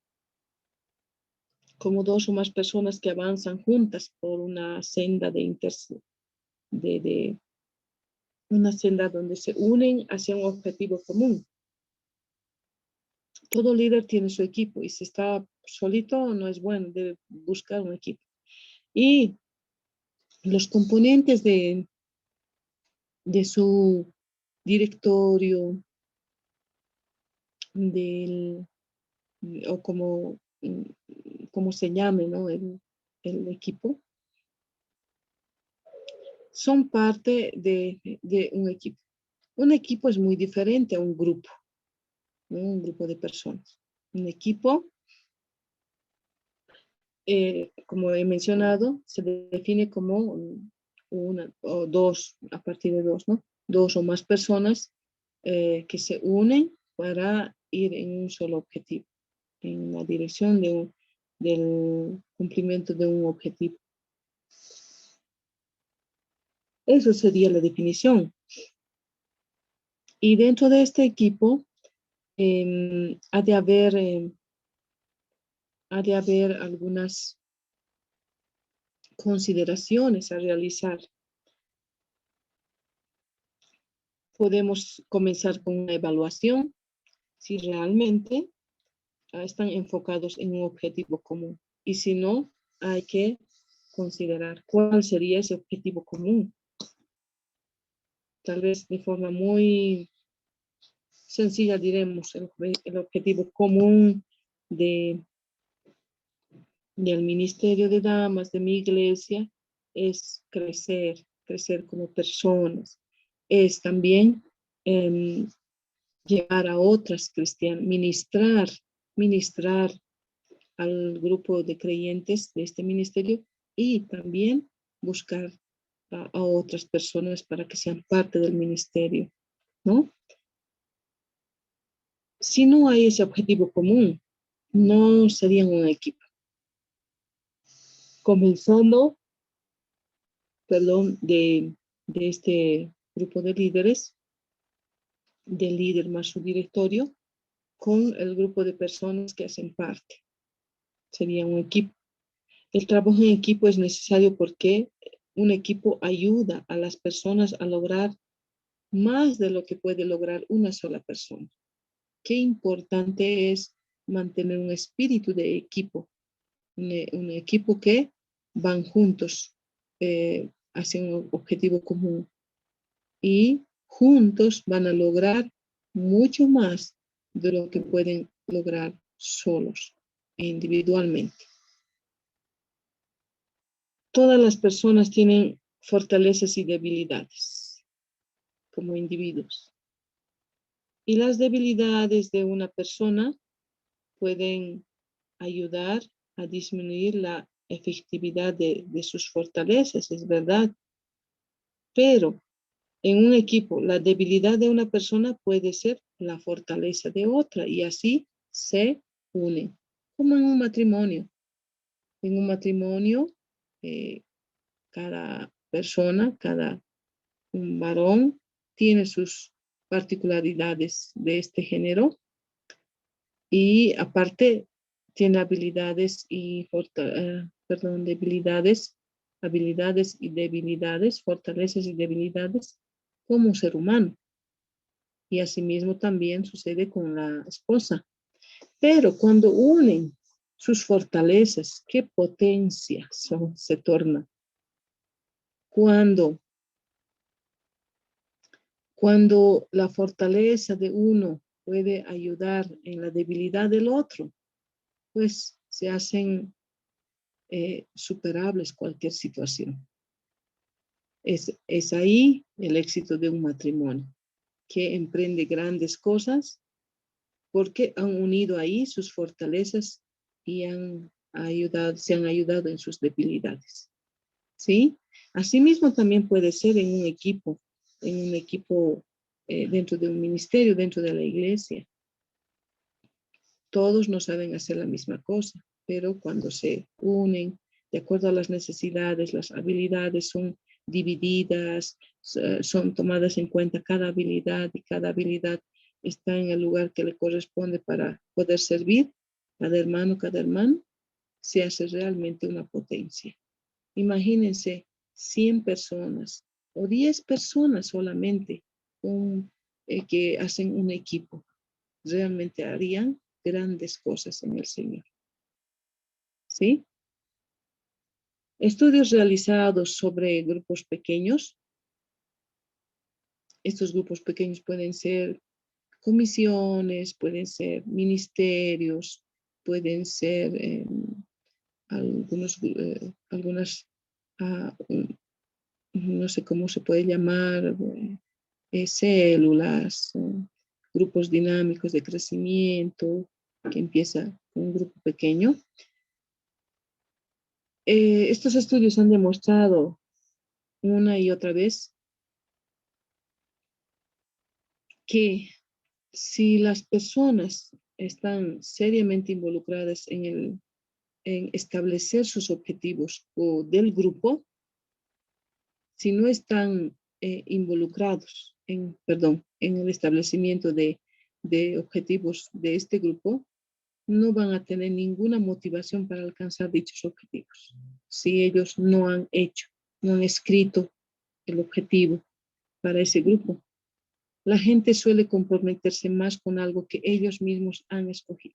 S1: como dos o más personas que avanzan juntas por una senda una senda donde se unen hacia un objetivo común. Todo líder tiene su equipo y si está solito no es bueno, debe buscar un equipo. Y los componentes de su directorio, o como se llame, ¿no? el equipo, son parte de un equipo. Un equipo es muy diferente a un grupo, ¿no? Un grupo de personas. Un equipo, como he mencionado, se define como una o dos, a partir de dos, ¿no? Dos o más personas que se unen para ir en un solo objetivo, en la dirección del cumplimiento de un objetivo. Eso sería la definición. Y dentro de este equipo ha de haber algunas consideraciones a realizar. Podemos comenzar con una evaluación si realmente están enfocados en un objetivo común. Y si no, hay que considerar cuál sería ese objetivo común. Tal vez de forma muy sencilla diremos el objetivo común del ministerio de damas de mi iglesia es crecer como personas. Es también llevar a otras cristianas, ministrar al grupo de creyentes de este ministerio y también buscar a otras personas para que sean parte del ministerio, ¿no? Si no hay ese objetivo común, no serían un equipo. Comenzando, perdón, de este grupo de líderes, del líder más su directorio, con el grupo de personas que hacen parte. Sería un equipo. El trabajo en equipo es necesario porque un equipo ayuda a las personas a lograr más de lo que puede lograr una sola persona. Qué importante es mantener un espíritu de equipo, un equipo que van juntos hacia un objetivo común y juntos van a lograr mucho más de lo que pueden lograr solos e individualmente. Todas las personas tienen fortalezas y debilidades como individuos. Y las debilidades de una persona pueden ayudar a disminuir la efectividad de sus fortalezas, es verdad. Pero en un equipo, la debilidad de una persona puede ser la fortaleza de otra y así se unen, como en un matrimonio. En un matrimonio, cada persona, cada varón tiene sus particularidades de este género y aparte tiene habilidades y habilidades y debilidades, fortalezas y debilidades como ser humano. Y asimismo también sucede con la esposa. Pero cuando unen sus fortalezas, qué potencia se torna. Cuando la fortaleza de uno puede ayudar en la debilidad del otro, pues se hacen superables cualquier situación. Es ahí el éxito de un matrimonio, que emprende grandes cosas porque han unido ahí sus fortalezas y se han ayudado en sus debilidades. ¿Sí? Asimismo también puede ser en un equipo dentro de un ministerio, dentro de la iglesia. Todos no saben hacer la misma cosa, pero cuando se unen de acuerdo a las necesidades, las habilidades son divididas, son tomadas en cuenta cada habilidad y cada habilidad está en el lugar que le corresponde para poder servir cada hermano, se hace realmente una potencia. Imagínense 100 personas o 10 personas solamente que hacen un equipo. Realmente harían grandes cosas en el Señor. ¿Sí? Estudios realizados sobre grupos pequeños. Estos grupos pequeños pueden ser comisiones, pueden ser ministerios, pueden ser algunas, no sé cómo se puede llamar, células, grupos dinámicos de crecimiento, que empieza con un grupo pequeño. Estos estudios han demostrado una y otra vez que si las personas están seriamente involucradas en establecer sus objetivos o del grupo, si no están involucrados en el establecimiento de objetivos de este grupo, no van a tener ninguna motivación para alcanzar dichos objetivos. Si ellos no han escrito el objetivo para ese grupo, la gente suele comprometerse más con algo que ellos mismos han escogido.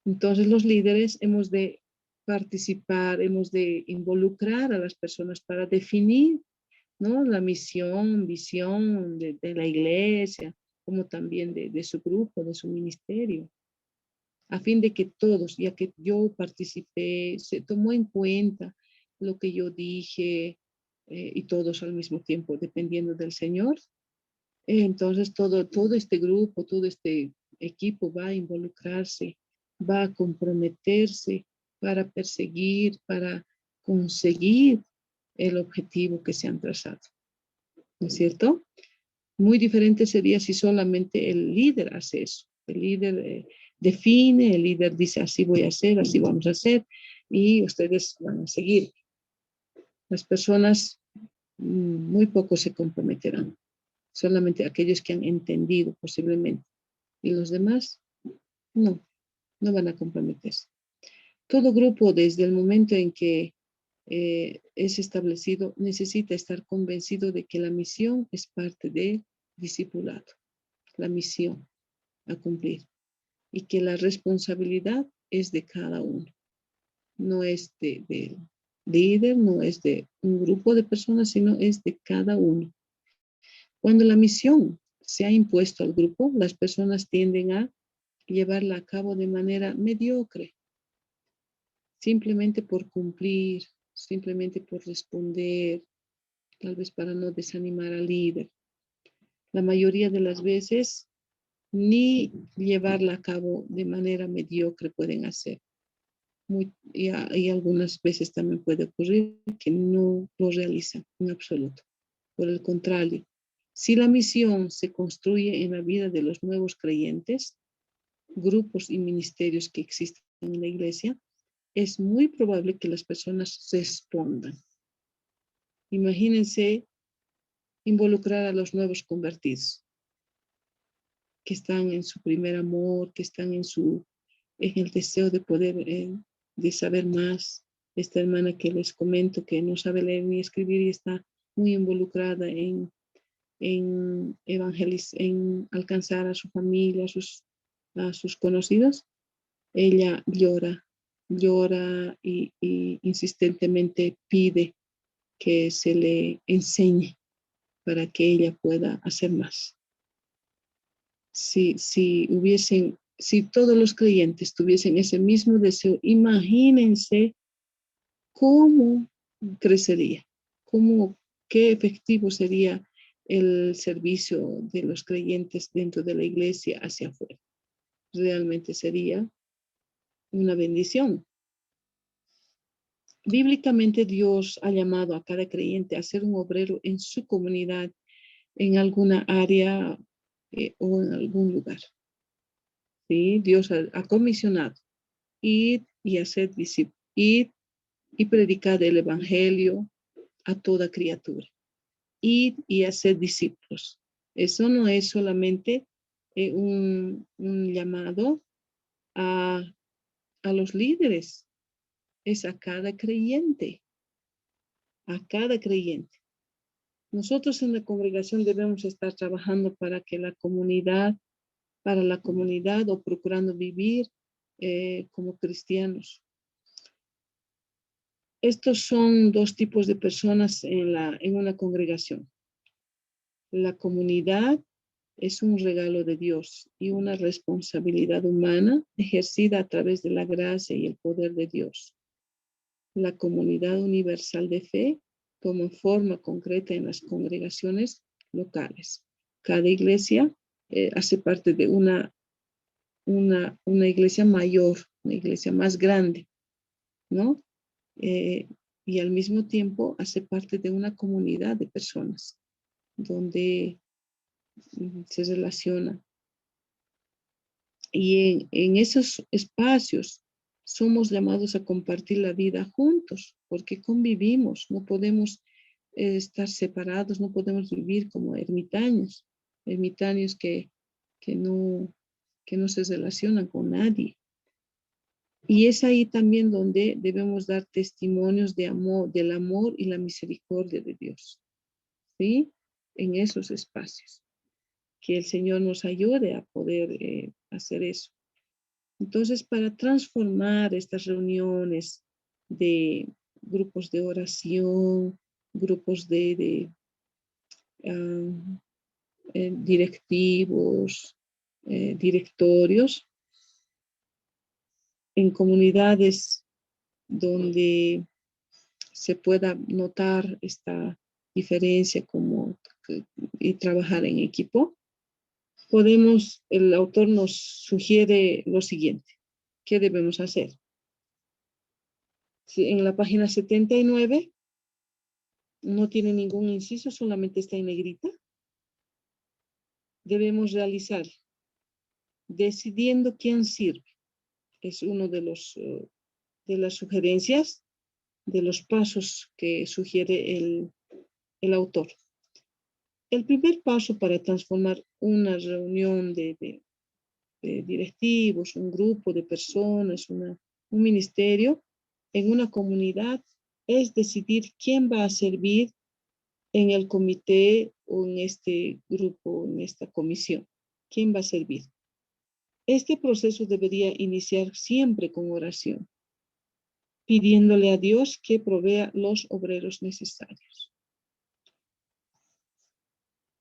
S1: Entonces los líderes hemos de participar, hemos de involucrar a las personas para definir, ¿no?, la misión, visión de la iglesia, como también de su grupo, de su ministerio, a fin de que todos, ya que yo participé, se tomó en cuenta lo que yo dije y todos al mismo tiempo, dependiendo del Señor. Entonces todo este grupo, todo este equipo va a involucrarse, va a comprometerse para perseguir, para conseguir el objetivo que se han trazado. ¿No es cierto? Muy diferente sería si solamente el líder hace eso. El líder define, el líder dice así voy a hacer, así vamos a hacer y ustedes van a seguir. Las personas muy poco se comprometerán, solamente aquellos que han entendido posiblemente y los demás no van a comprometerse. Todo grupo desde el momento en que es establecido necesita estar convencido de que la misión es parte del discipulado, la misión a cumplir y que la responsabilidad es de cada uno, no es del líder, no es de un grupo de personas, sino es de cada uno. Cuando la misión se ha impuesto al grupo, las personas tienden a llevarla a cabo de manera mediocre, simplemente por cumplir, simplemente por responder, tal vez para no desanimar al líder. La mayoría de las veces ni llevarla a cabo de manera mediocre pueden hacer. Y algunas veces también puede ocurrir que no lo realizan en absoluto. Por el contrario, si la misión se construye en la vida de los nuevos creyentes, grupos y ministerios que existen en la iglesia, es muy probable que las personas respondan. Imagínense involucrar a los nuevos convertidos, que están en su primer amor, que están en el deseo de poder, de saber más. Esta hermana que les comento que no sabe leer ni escribir y está muy involucrada en alcanzar a su familia, a sus conocidos. Ella llora y insistentemente pide que se le enseñe para que ella pueda hacer más. Si todos los creyentes tuviesen ese mismo deseo, imagínense cómo crecería, qué efectivo sería el servicio de los creyentes dentro de la iglesia hacia afuera. Realmente sería una bendición. Bíblicamente Dios ha llamado a cada creyente a ser un obrero en su comunidad, en alguna área o en algún lugar. ¿Sí? Dios ha comisionado ir y hacer discípulos, ir y predicar el evangelio a toda criatura, ir y hacer discípulos. Eso no es solamente un llamado a los líderes, es a cada creyente, a cada creyente. Nosotros en la congregación debemos estar trabajando para la comunidad o procurando vivir como cristianos. Estos son dos tipos de personas en una congregación. La comunidad es un regalo de Dios y una responsabilidad humana ejercida a través de la gracia y el poder de Dios. La comunidad universal de fe toma forma concreta en las congregaciones locales. Cada iglesia hace parte de una iglesia mayor, una iglesia más grande, ¿no? Y al mismo tiempo hace parte de una comunidad de personas donde se relaciona. Y en esos espacios somos llamados a compartir la vida juntos, porque convivimos, no podemos estar separados, no podemos vivir como ermitaños que no se relacionan con nadie. Y es ahí también donde debemos dar testimonios de amor, del amor y la misericordia de Dios, ¿sí? En esos espacios. Que el Señor nos ayude a poder hacer eso. Entonces, para transformar estas reuniones de grupos de oración, grupos de directivos, directorios, en comunidades donde se pueda notar esta diferencia y trabajar en equipo, el autor nos sugiere lo siguiente. ¿Qué debemos hacer? Si en la página 79 no tiene ningún inciso, solamente está en negrita. Debemos realizar decidiendo quién sirve. Es uno de de las sugerencias, de los pasos que sugiere el autor. El primer paso para transformar una reunión de directivos, un grupo de personas, un ministerio en una comunidad es decidir quién va a servir en el comité o en este grupo, en esta comisión. ¿Quién va a servir? Este proceso debería iniciar siempre con oración, pidiéndole a Dios que provea los obreros necesarios.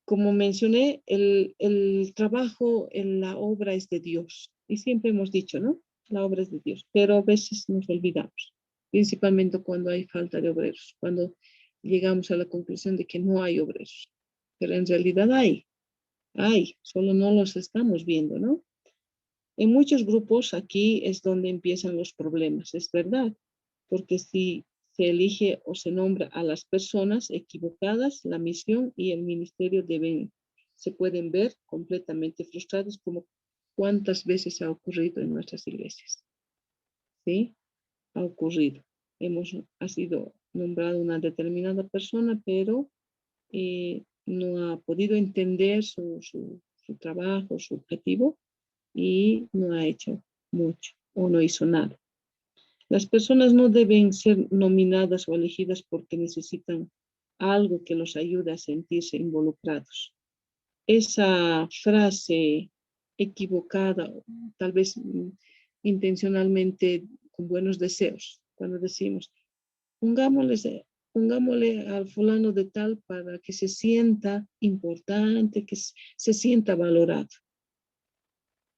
S1: Como mencioné, el trabajo en la obra es de Dios. Y siempre hemos dicho, ¿no? La obra es de Dios. Pero a veces nos olvidamos, principalmente cuando hay falta de obreros, cuando llegamos a la conclusión de que no hay obreros. Pero en realidad hay, solo no los estamos viendo, ¿no? En muchos grupos aquí es donde empiezan los problemas, es verdad, porque si se elige o se nombra a las personas equivocadas, la misión y el ministerio se pueden ver completamente frustrados, como cuántas veces ha ocurrido en nuestras iglesias. ¿Sí? Ha ocurrido. Ha sido nombrada una determinada persona, pero no ha podido entender su trabajo, su objetivo, y no ha hecho mucho o no hizo nada. Las personas no deben ser nominadas o elegidas porque necesitan algo que los ayude a sentirse involucrados. Esa frase equivocada, tal vez intencionalmente con buenos deseos, cuando decimos, pongámosle al fulano de tal para que se sienta importante, que se sienta valorado.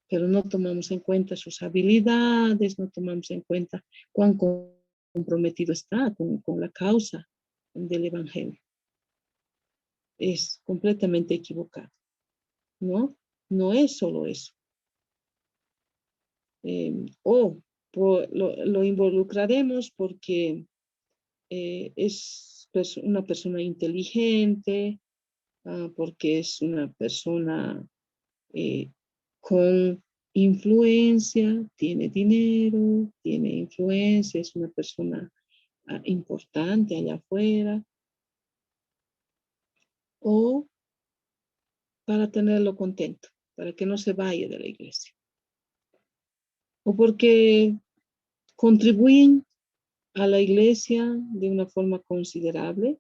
S1: Pero no tomamos en cuenta sus habilidades, no tomamos en cuenta cuán comprometido está con la causa del Evangelio. Es completamente equivocado, ¿no? No es solo eso. Lo involucraremos porque es una persona inteligente, porque es una persona con influencia, tiene dinero, tiene influencia, es una persona importante allá afuera, o para tenerlo contento, para que no se vaya de la iglesia, o porque contribuyen a la iglesia de una forma considerable.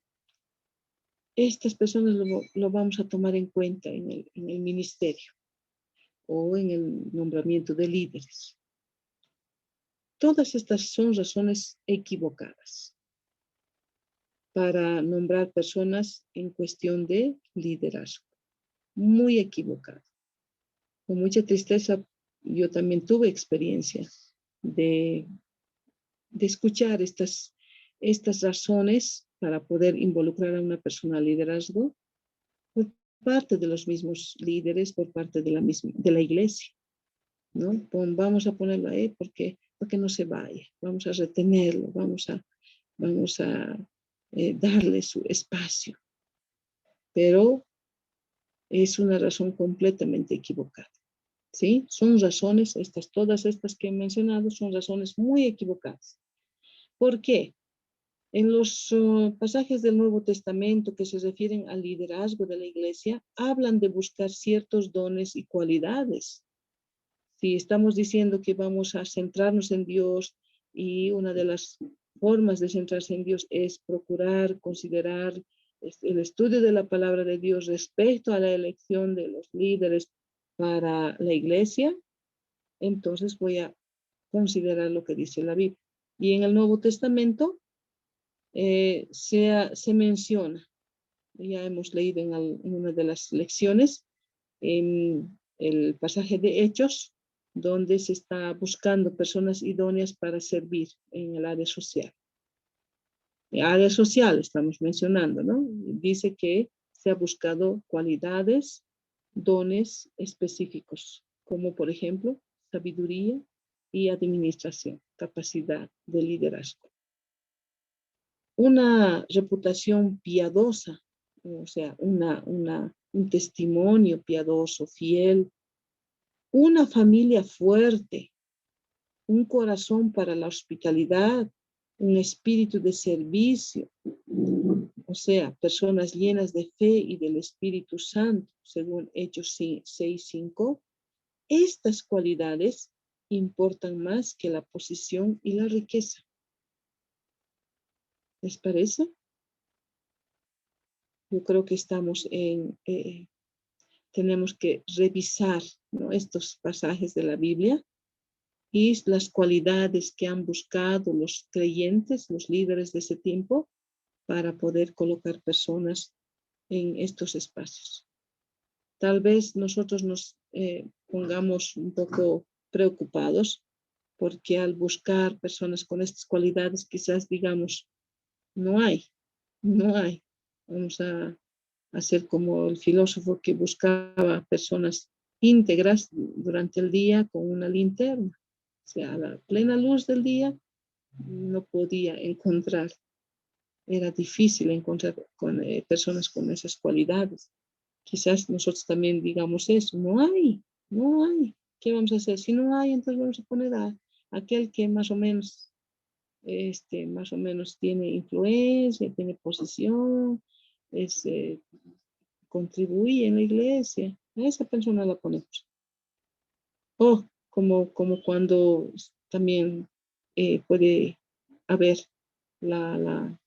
S1: Estas personas lo vamos a tomar en cuenta en el ministerio o en el nombramiento de líderes. Todas estas son razones equivocadas para nombrar personas en cuestión de liderazgo. Muy equivocado. Con mucha tristeza, yo también tuve experiencia de escuchar estas razones para poder involucrar a una persona al liderazgo por parte de los mismos líderes, por parte de la iglesia, ¿no? Vamos a ponerlo ahí porque no se vaya, vamos a retenerlo, vamos a darle su espacio. Pero es una razón completamente equivocada, ¿sí? Son razones, todas estas que he mencionado, son razones muy equivocadas. ¿Por qué? En los pasajes del Nuevo Testamento que se refieren al liderazgo de la iglesia, hablan de buscar ciertos dones y cualidades. Si estamos diciendo que vamos a centrarnos en Dios, y una de las formas de centrarse en Dios es procurar, considerar el estudio de la palabra de Dios respecto a la elección de los líderes para la iglesia, entonces voy a considerar lo que dice la Biblia. Y en el Nuevo Testamento se menciona, ya hemos leído en una de las lecciones, en el pasaje de Hechos, donde se está buscando personas idóneas para servir en el área social. Área social estamos mencionando, ¿no? Dice que se ha buscado cualidades, dones específicos, como por ejemplo, sabiduría y administración, capacidad de liderazgo. Una reputación piadosa, o sea, un testimonio piadoso, fiel, una familia fuerte, un corazón para la hospitalidad, un espíritu de servicio, o sea, personas llenas de fe y del Espíritu Santo, según Hechos 6:5. Estas cualidades importan más que la posición y la riqueza. ¿Les parece? Yo creo que estamos tenemos que revisar, ¿no?, estos pasajes de la Biblia y las cualidades que han buscado los creyentes, los líderes de ese tiempo, para poder colocar personas en estos espacios. Tal vez nosotros nos pongamos un poco preocupados porque al buscar personas con estas cualidades quizás digamos, no hay. Vamos a hacer como el filósofo que buscaba personas íntegras durante el día con una linterna. O sea, a la plena luz del día no podía encontrar. Era difícil encontrar personas con esas cualidades. Quizás nosotros también digamos eso. No hay. ¿Qué vamos a hacer? Si no hay, entonces vamos a poner a aquel que más o menos tiene influencia, tiene posición, contribuye en la iglesia. A esa persona la ponemos. O como cuando también puede haber la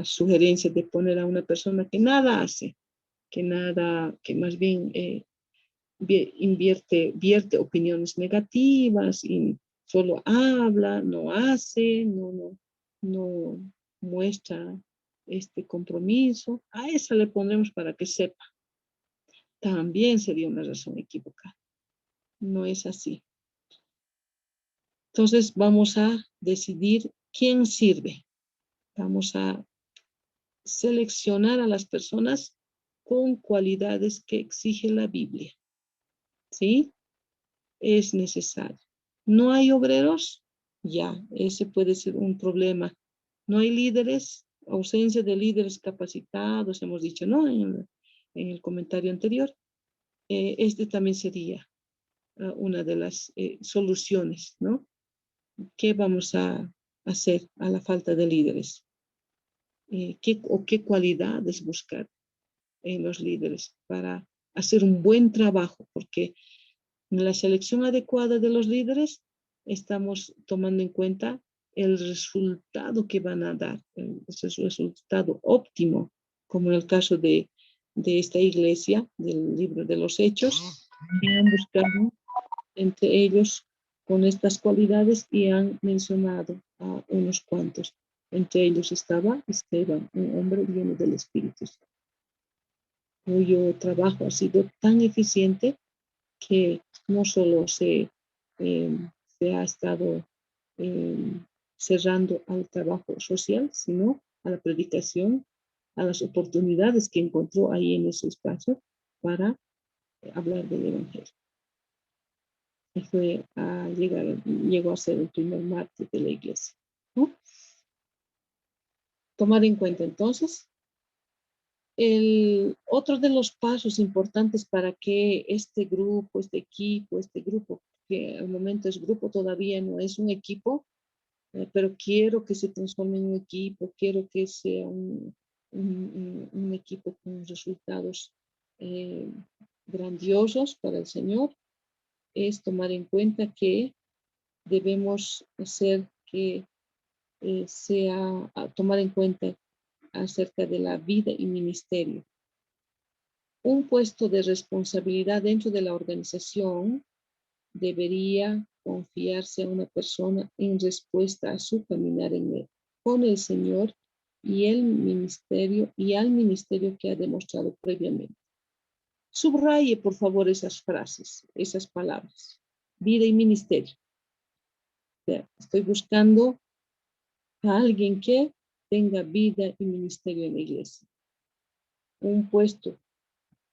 S1: sugerencia de poner a una persona que nada hace, que más bien vierte opiniones negativas y solo habla, no hace, no muestra este compromiso. A esa le pondremos para que sepa. También sería una razón equivocada. No es así. Entonces vamos a decidir quién sirve. Vamos a seleccionar a las personas con cualidades que exige la Biblia. ¿Sí? Es necesario. ¿No hay obreros? Ya, ese puede ser un problema. ¿No hay líderes? Ausencia de líderes capacitados, hemos dicho, ¿no? En el comentario anterior. Este también sería una de las soluciones, ¿no? ¿Qué vamos a hacer a la falta de líderes? ¿Qué cualidades buscar en los líderes para hacer un buen trabajo? Porque en la selección adecuada de los líderes estamos tomando en cuenta el resultado que van a dar, ese resultado óptimo, como en el caso de esta iglesia, del libro de los Hechos, que han buscado entre ellos con estas cualidades y han mencionado a unos cuantos. Entre ellos estaba Esteban, un hombre lleno del Espíritu Santo, cuyo trabajo ha sido tan eficiente que no solo se ha estado cerrando al trabajo social, sino a la predicación, a las oportunidades que encontró ahí en ese espacio para hablar del Evangelio. Y llegó a ser el primer mártir de la iglesia, ¿no? Tomar en cuenta entonces otro de los pasos importantes para que este grupo, este grupo, que al momento es grupo, todavía no es un equipo, pero quiero que se transforme en un equipo, quiero que sea un equipo con resultados grandiosos para el Señor, es tomar en cuenta que debemos hacer que tomar en cuenta acerca de la vida y ministerio. Un puesto de responsabilidad dentro de la organización debería confiarse a una persona en respuesta a su caminar con el Señor y al ministerio que ha demostrado previamente. Subraye, por favor, esas frases, esas palabras. Vida y ministerio. O sea, estoy buscando a alguien que tenga vida y ministerio en la iglesia. Un puesto.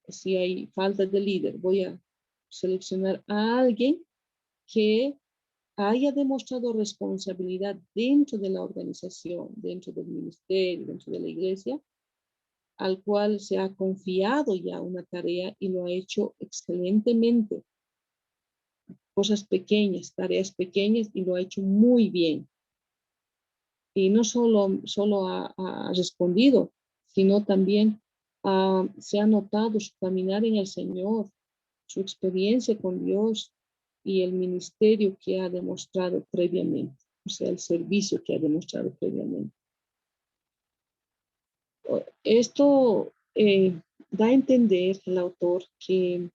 S1: Si hay falta de líder, voy a seleccionar a alguien que haya demostrado responsabilidad dentro de la organización, dentro del ministerio, dentro de la iglesia, al cual se ha confiado ya una tarea y lo ha hecho excelentemente. cosas pequeñas, tareas pequeñas, y lo ha hecho muy bien. Y no solo ha respondido, sino también se ha notado su caminar en el Señor, su experiencia con Dios y el ministerio que ha demostrado previamente, o sea, el servicio que ha demostrado previamente. Esto da a entender el autor que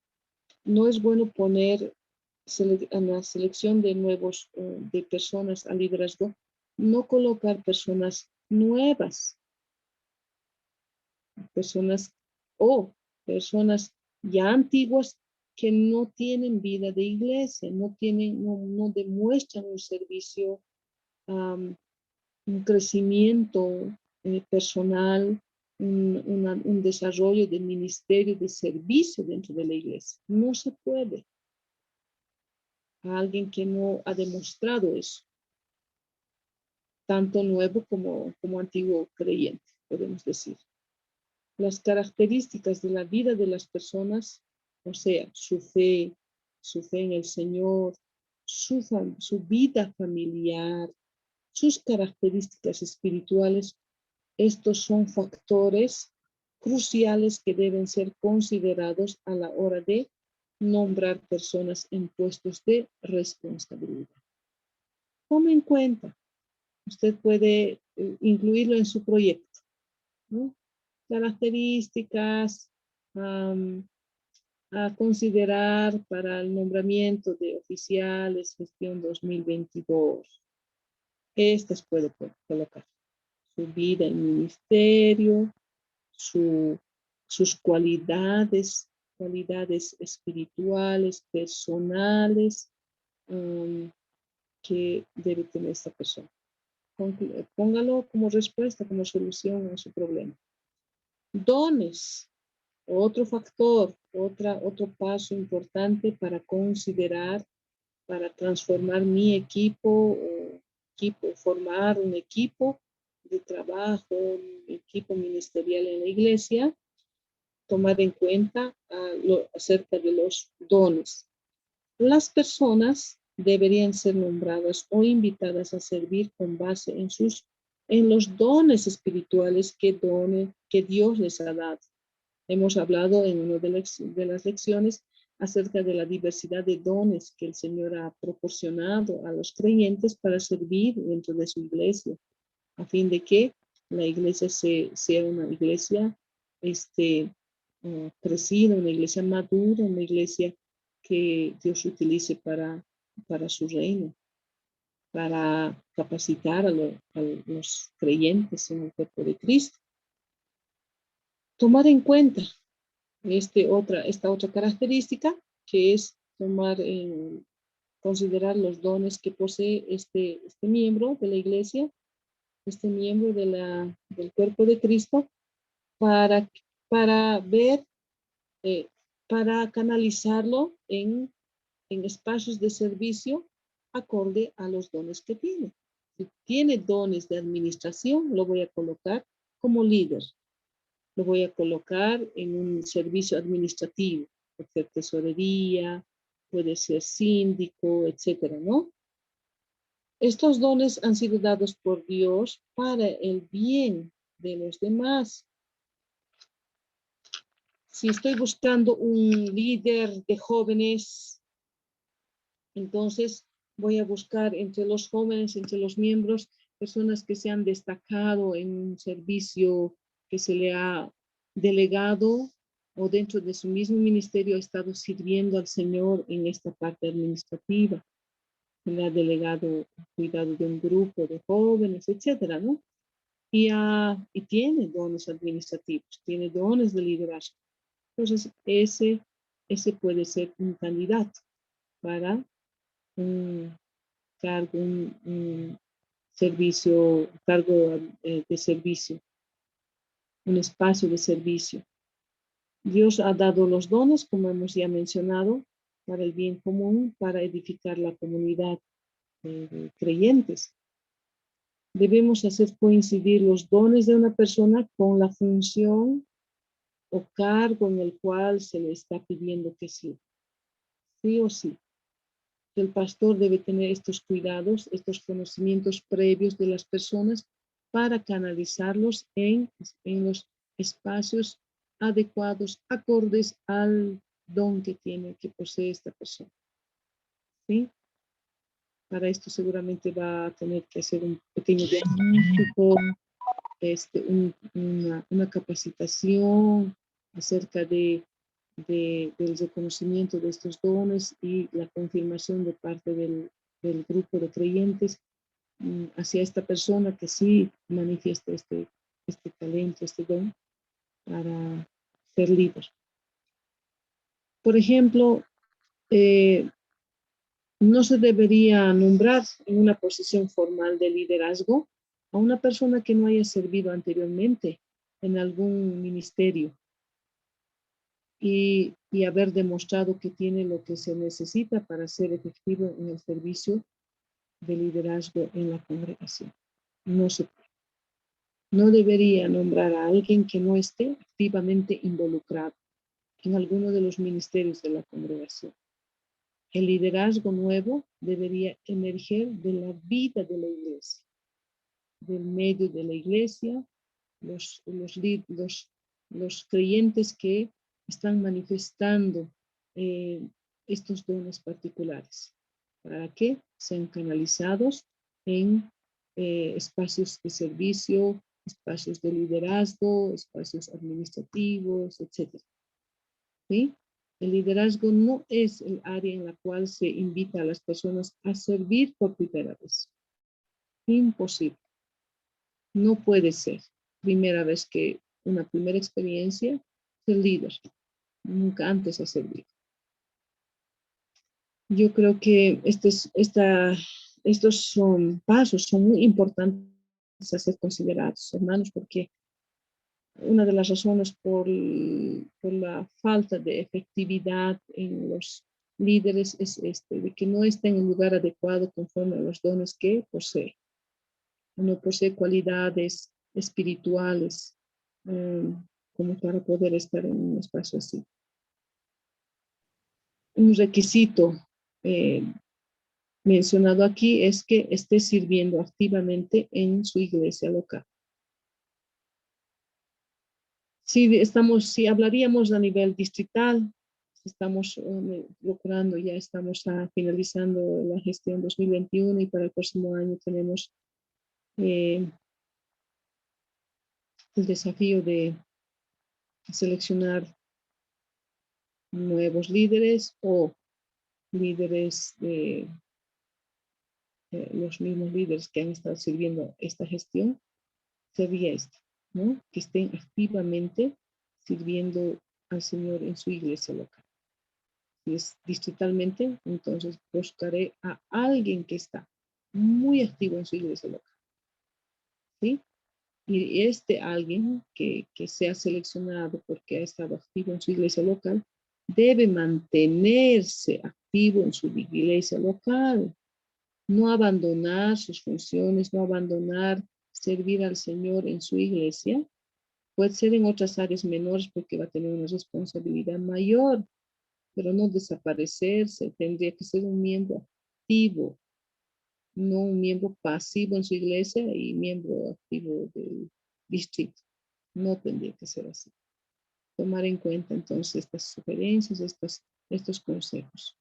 S1: no es bueno poner en la selección de nuevos, de personas al liderazgo, no colocar personas nuevas, personas personas ya antiguas que no tienen vida de iglesia, no demuestran un servicio, un crecimiento personal, un desarrollo de ministerio, de servicio dentro de la iglesia. No se puede. A alguien que no ha demostrado eso, tanto nuevo como antiguo creyente, podemos decir. Las características de la vida de las personas, o sea, su fe en el Señor, su vida familiar, sus características espirituales, estos son factores cruciales que deben ser considerados a la hora de nombrar personas en puestos de responsabilidad. Tome en cuenta, usted puede incluirlo en su proyecto, ¿no? Características a considerar para el nombramiento de oficiales gestión 2022. Estas puede colocar. Su vida en ministerio, sus cualidades espirituales, personales, que debe tener esta persona. Póngalo como respuesta, como solución a su problema. Dones, otro factor, otro paso importante para considerar, para transformar mi equipo, formar un equipo de trabajo, un equipo ministerial en la iglesia, tomar en cuenta acerca de los dones. Las personas deberían ser nombradas o invitadas a servir con base en los dones espirituales que Dios les ha dado. Hemos hablado en una de las lecciones acerca de la diversidad de dones que el Señor ha proporcionado a los creyentes para servir dentro de su iglesia, a fin de que la iglesia sea una iglesia crecida, una iglesia madura, una iglesia que Dios utilice para su reino, para capacitar a los creyentes en el cuerpo de Cristo. Tomar en cuenta esta otra característica, que es considerar los dones que posee este miembro de la iglesia, este miembro del cuerpo de Cristo, para ver, para canalizarlo en espacios de servicio acorde a los dones que tiene. Si tiene dones de administración, lo voy a colocar como líder. Lo voy a colocar en un servicio administrativo, puede ser tesorería, puede ser síndico, etcétera, ¿no? Estos dones han sido dados por Dios para el bien de los demás. Si estoy buscando un líder de jóvenes, entonces voy a buscar entre los jóvenes, entre los miembros, personas que se han destacado en un servicio que se le ha delegado o dentro de su mismo ministerio ha estado sirviendo al Señor en esta parte administrativa. Se le ha delegado cuidado de un grupo de jóvenes, etcétera, ¿no? Y tiene dones administrativos, tiene dones de liderazgo. Entonces, ese puede ser un candidato para un cargo, un servicio, cargo de servicio, un espacio de servicio. Dios ha dado los dones, como hemos ya mencionado, para el bien común, para edificar la comunidad de creyentes. Debemos hacer coincidir los dones de una persona con la función o cargo en el cual se le está pidiendo que sí. Sí o sí. el pastor debe tener estos cuidados, estos conocimientos previos de las personas para canalizarlos en los espacios adecuados, acordes al don que posee esta persona. ¿Sí? Para esto seguramente va a tener que hacer un pequeño diagnóstico, una capacitación acerca del reconocimiento de estos dones y la confirmación de parte del grupo de creyentes hacia esta persona que sí manifiesta este talento, este don para ser líder. Por ejemplo, no se debería nombrar en una posición formal de liderazgo a una persona que no haya servido anteriormente en algún ministerio y haber demostrado que tiene lo que se necesita para ser efectivo en el servicio de liderazgo en la congregación. No debería nombrar a alguien que no esté activamente involucrado en alguno de los ministerios de la congregación. El liderazgo nuevo debería emerger de la vida de la iglesia, del medio de la iglesia, los creyentes que están manifestando estos dones particulares, para que sean canalizados en espacios de servicio, espacios de liderazgo, espacios administrativos, etc. ¿Sí? El liderazgo no es el área en la cual se invita a las personas a servir por primera vez. Imposible. No puede ser primera vez que una primera experiencia ser líder. Nunca antes ha servido. Yo creo que estos pasos son muy importantes a ser considerados, hermanos, porque una de las razones por la falta de efectividad en los líderes es de que no está en el lugar adecuado conforme a los dones que posee. No posee cualidades espirituales como para poder estar en un espacio así. Un requisito mencionado aquí es que esté sirviendo activamente en su iglesia local. Si hablaríamos a nivel distrital, estamos procurando, ya estamos finalizando la gestión 2021 y para el próximo año tenemos el desafío de seleccionar nuevos líderes o líderes de los mismos líderes que han estado sirviendo esta gestión, sería esto, ¿no? Que estén activamente sirviendo al Señor en su iglesia local. Si es distritalmente, entonces buscaré a alguien que está muy activo en su iglesia local. ¿Sí? Y alguien que sea seleccionado porque ha estado activo en su iglesia local, debe mantenerse activo en su iglesia local. No abandonar sus funciones, no abandonar servir al Señor en su iglesia. Puede ser en otras áreas menores porque va a tener una responsabilidad mayor, pero no desaparecerse. Tendría que ser un miembro activo, no un miembro pasivo en su iglesia y miembro activo del distrito. No tendría que ser así. Tomar en cuenta entonces estas sugerencias, estos consejos.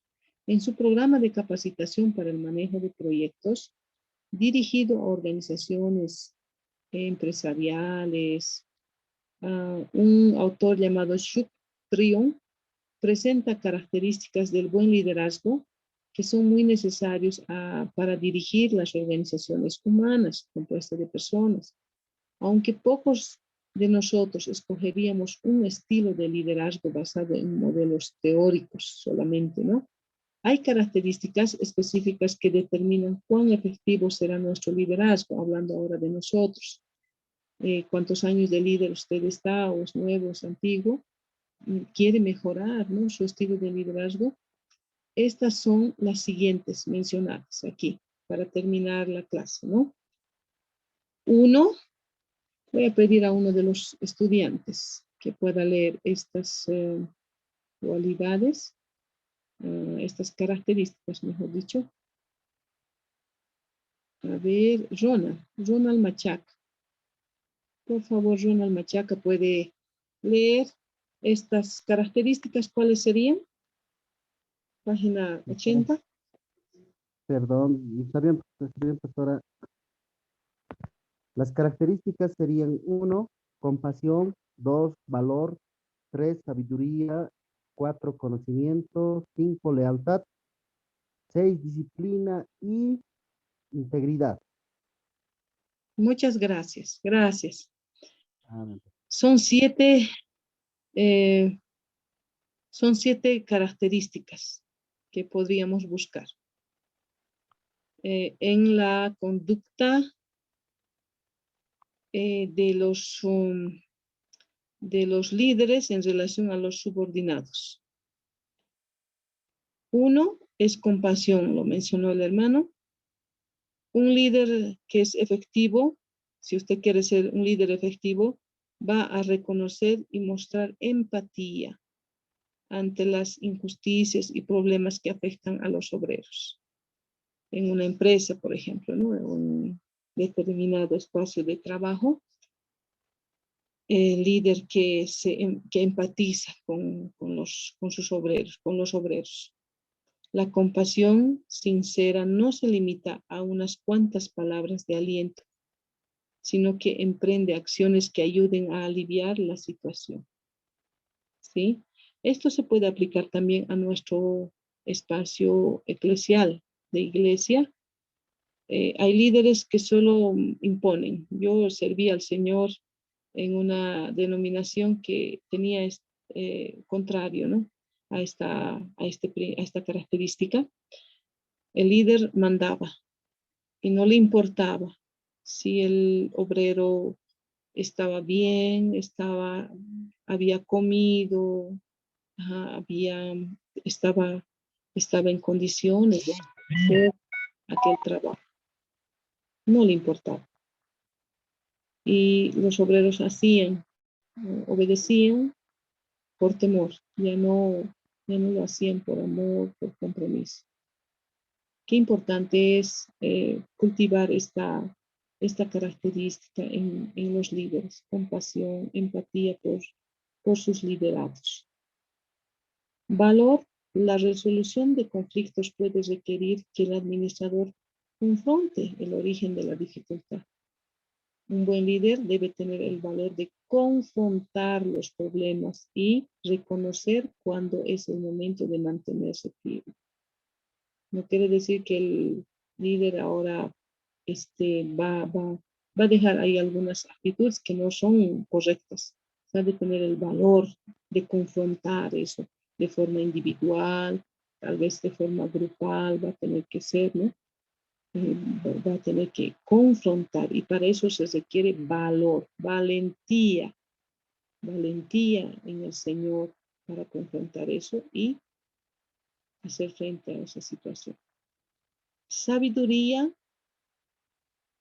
S1: En su programa de capacitación para el manejo de proyectos, dirigido a organizaciones empresariales, un autor llamado Shuk Trion presenta características del buen liderazgo que son muy necesarios para dirigir las organizaciones humanas compuestas de personas. Aunque pocos de nosotros escogeríamos un estilo de liderazgo basado en modelos teóricos solamente, ¿no? Hay características específicas que determinan cuán efectivo será nuestro liderazgo, hablando ahora de nosotros. Cuántos años de líder usted está, o es nuevo, es antiguo, quiere mejorar, ¿no?, su estilo de liderazgo. Estas son las siguientes mencionadas aquí para terminar la clase, ¿no? 1, voy a pedir a uno de los estudiantes que pueda leer estas cualidades estas características, mejor dicho. A ver, Ronald Machaca. Por favor, Ronald Machaca, ¿puede leer estas características? ¿Cuáles serían? Página 80.
S3: Perdón, está bien, pastora. Las características serían 1, compasión, 2, valor, 3, sabiduría, 4, conocimiento, 5, lealtad, 6, disciplina y integridad.
S1: Muchas gracias. Gracias.
S3: Amén.
S1: Son 7 características que podríamos buscar en la conducta de los líderes en relación a los subordinados. 1 es compasión, lo mencionó el hermano. Un líder que es efectivo, si usted quiere ser un líder efectivo, va a reconocer y mostrar empatía ante las injusticias y problemas que afectan a los obreros. En una empresa, por ejemplo, ¿no? En un determinado espacio de trabajo, el líder que empatiza con sus obreros, con los obreros. La compasión sincera no se limita a unas cuantas palabras de aliento, sino que emprende acciones que ayuden a aliviar la situación. ¿Sí? Esto se puede aplicar también a nuestro espacio eclesial de iglesia. Hay líderes que solo imponen. Yo serví al Señor en una denominación que tenía contrario, ¿no? a esta característica. El líder mandaba y no le importaba si el obrero estaba bien, había comido, estaba en condiciones de hacer aquel trabajo. No le importaba. Y los obreros obedecían por temor, ya no lo hacían por amor, por compromiso. Qué importante es cultivar esta característica en los líderes, compasión, empatía por sus liderados. Valor, la resolución de conflictos puede requerir que el administrador confronte el origen de la dificultad. Un buen líder debe tener el valor de confrontar los problemas y reconocer cuándo es el momento de mantenerse firme. No quiere decir que el líder ahora va a dejar ahí algunas actitudes que no son correctas. Sabe tener el valor de confrontar eso de forma individual, tal vez de forma grupal, va a tener que ser, ¿no? Va a tener que confrontar y para eso se requiere valor, valentía en el Señor para confrontar eso y hacer frente a esa situación. Sabiduría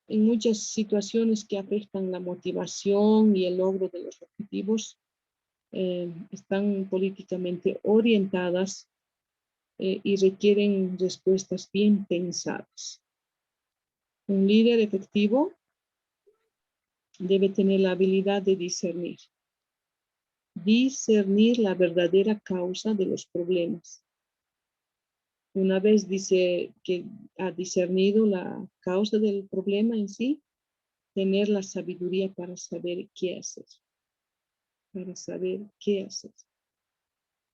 S1: en muchas situaciones que afectan la motivación y el logro de los objetivos están políticamente orientadas y requieren respuestas bien pensadas. Un líder efectivo debe tener la habilidad de discernir la verdadera causa de los problemas. Una vez dice que ha discernido la causa del problema en sí, tener la sabiduría para saber qué hacer.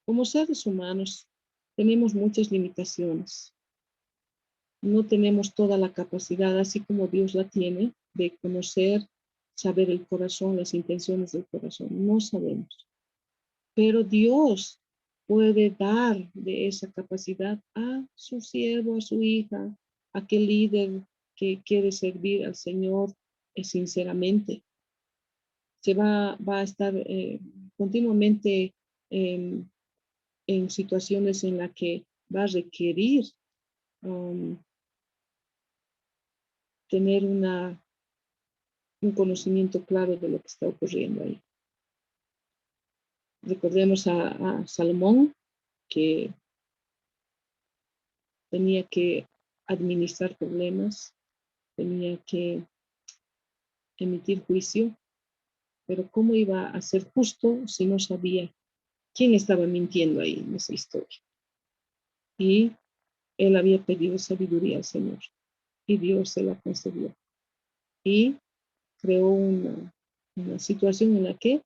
S1: Como seres humanos, tenemos muchas limitaciones. No tenemos toda la capacidad, así como Dios la tiene, de conocer, saber el corazón, las intenciones del corazón. No sabemos. Pero Dios puede dar de esa capacidad a su siervo, a su hija, a aquel líder que quiere servir al Señor sinceramente. Se va a estar continuamente en situaciones en las que va a requerir tener un conocimiento claro de lo que está ocurriendo ahí. Recordemos a Salomón, que tenía que administrar problemas, tenía que emitir juicio, pero ¿cómo iba a ser justo si no sabía quién estaba mintiendo ahí en esa historia? Y él había pedido sabiduría al Señor y Dios se la concedió. Y creó una situación en la que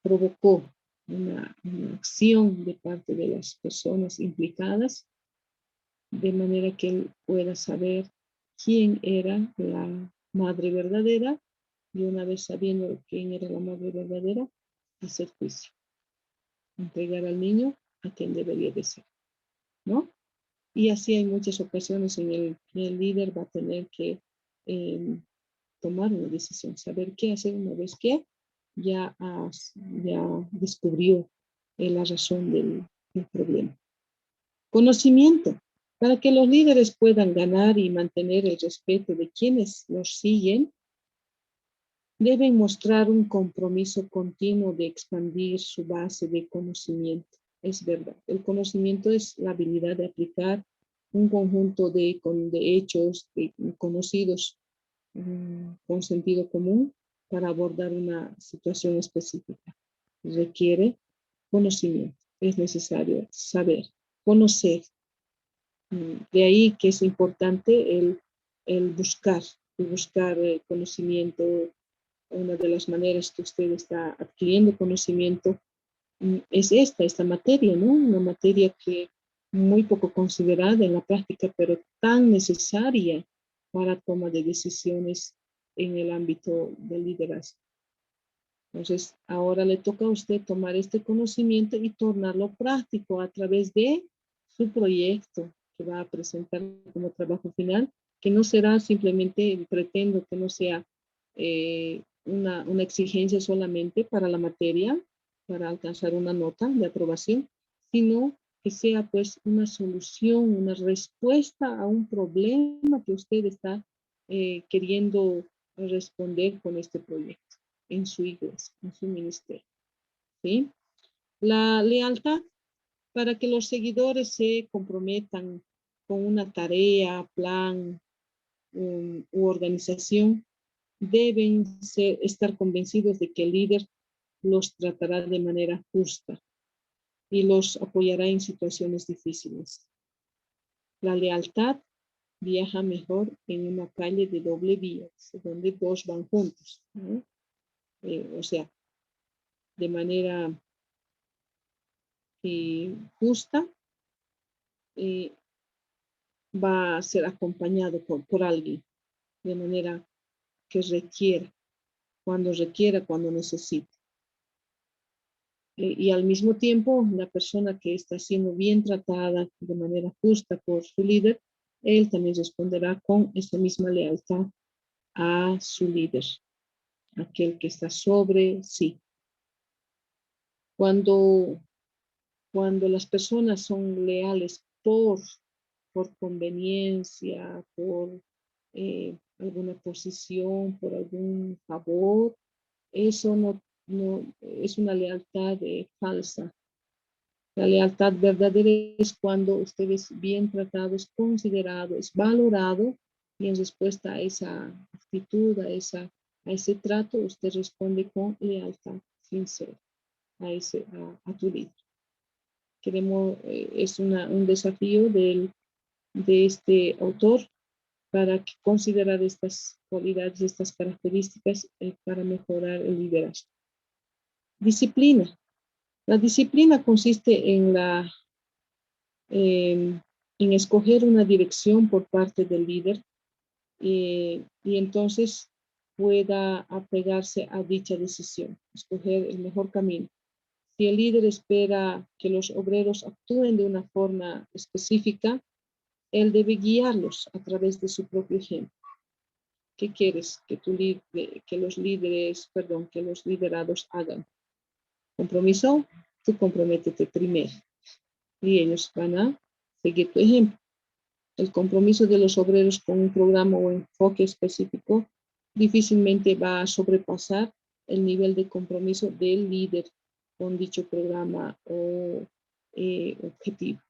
S1: provocó una acción de parte de las personas implicadas, de manera que él pueda saber quién era la madre verdadera, y una vez sabiendo quién era la madre verdadera, hacer juicio, entregar al niño a quien debería de ser, ¿no? Y así hay muchas ocasiones en el que el líder va a tener que tomar una decisión, saber qué hacer una vez que ya descubrió la razón del problema. Conocimiento. Para que los líderes puedan ganar y mantener el respeto de quienes los siguen, deben mostrar un compromiso continuo de expandir su base de conocimiento. Es verdad, el conocimiento es la habilidad de aplicar un conjunto de hechos conocidos con sentido común para abordar una situación específica. Requiere conocimiento, es necesario saber, conocer. De ahí que es importante el buscar conocimiento. Una de las maneras que usted está adquiriendo conocimiento es esta materia, ¿no? Una materia que muy poco considerada en la práctica, pero tan necesaria para toma de decisiones en el ámbito del liderazgo. Entonces, ahora le toca a usted tomar este conocimiento y tornarlo práctico a través de su proyecto que va a presentar como trabajo final, que no será simplemente, pretendo que no sea una exigencia solamente para la materia, para alcanzar una nota de aprobación, sino que sea pues una solución, una respuesta a un problema que usted está queriendo responder con este proyecto en su iglesia, en su ministerio. ¿Sí? La lealtad, para que los seguidores se comprometan con una tarea, plan u organización, deben estar convencidos de que el líder los tratará de manera justa y los apoyará en situaciones difíciles. La lealtad viaja mejor en una calle de doble vía, donde dos van juntos, ¿no? O sea, de manera justa, va a ser acompañado por alguien, de manera que requiera, cuando necesite. Y al mismo tiempo, la persona que está siendo bien tratada de manera justa por su líder, él también responderá con esa misma lealtad a su líder, aquel que está sobre sí. Cuando las personas son leales por conveniencia, por alguna posición, por algún favor, eso no es una lealtad falsa. La lealtad verdadera es cuando usted es bien tratado, es considerado, es valorado, y en respuesta a esa actitud, a ese trato, usted responde con lealtad sincera a tu líder. Es un desafío de este autor para considerar estas cualidades, estas características para mejorar el liderazgo. Disciplina. La disciplina consiste en escoger una dirección por parte del líder y entonces pueda apegarse a dicha decisión, escoger el mejor camino. Si el líder espera que los obreros actúen de una forma específica, él debe guiarlos a través de su propio ejemplo. ¿Qué quieres que los liderados hagan? Compromiso, tú comprométete primero y ellos van a seguir tu ejemplo. El compromiso de los obreros con un programa o enfoque específico difícilmente va a sobrepasar el nivel de compromiso del líder con dicho programa o objetivo.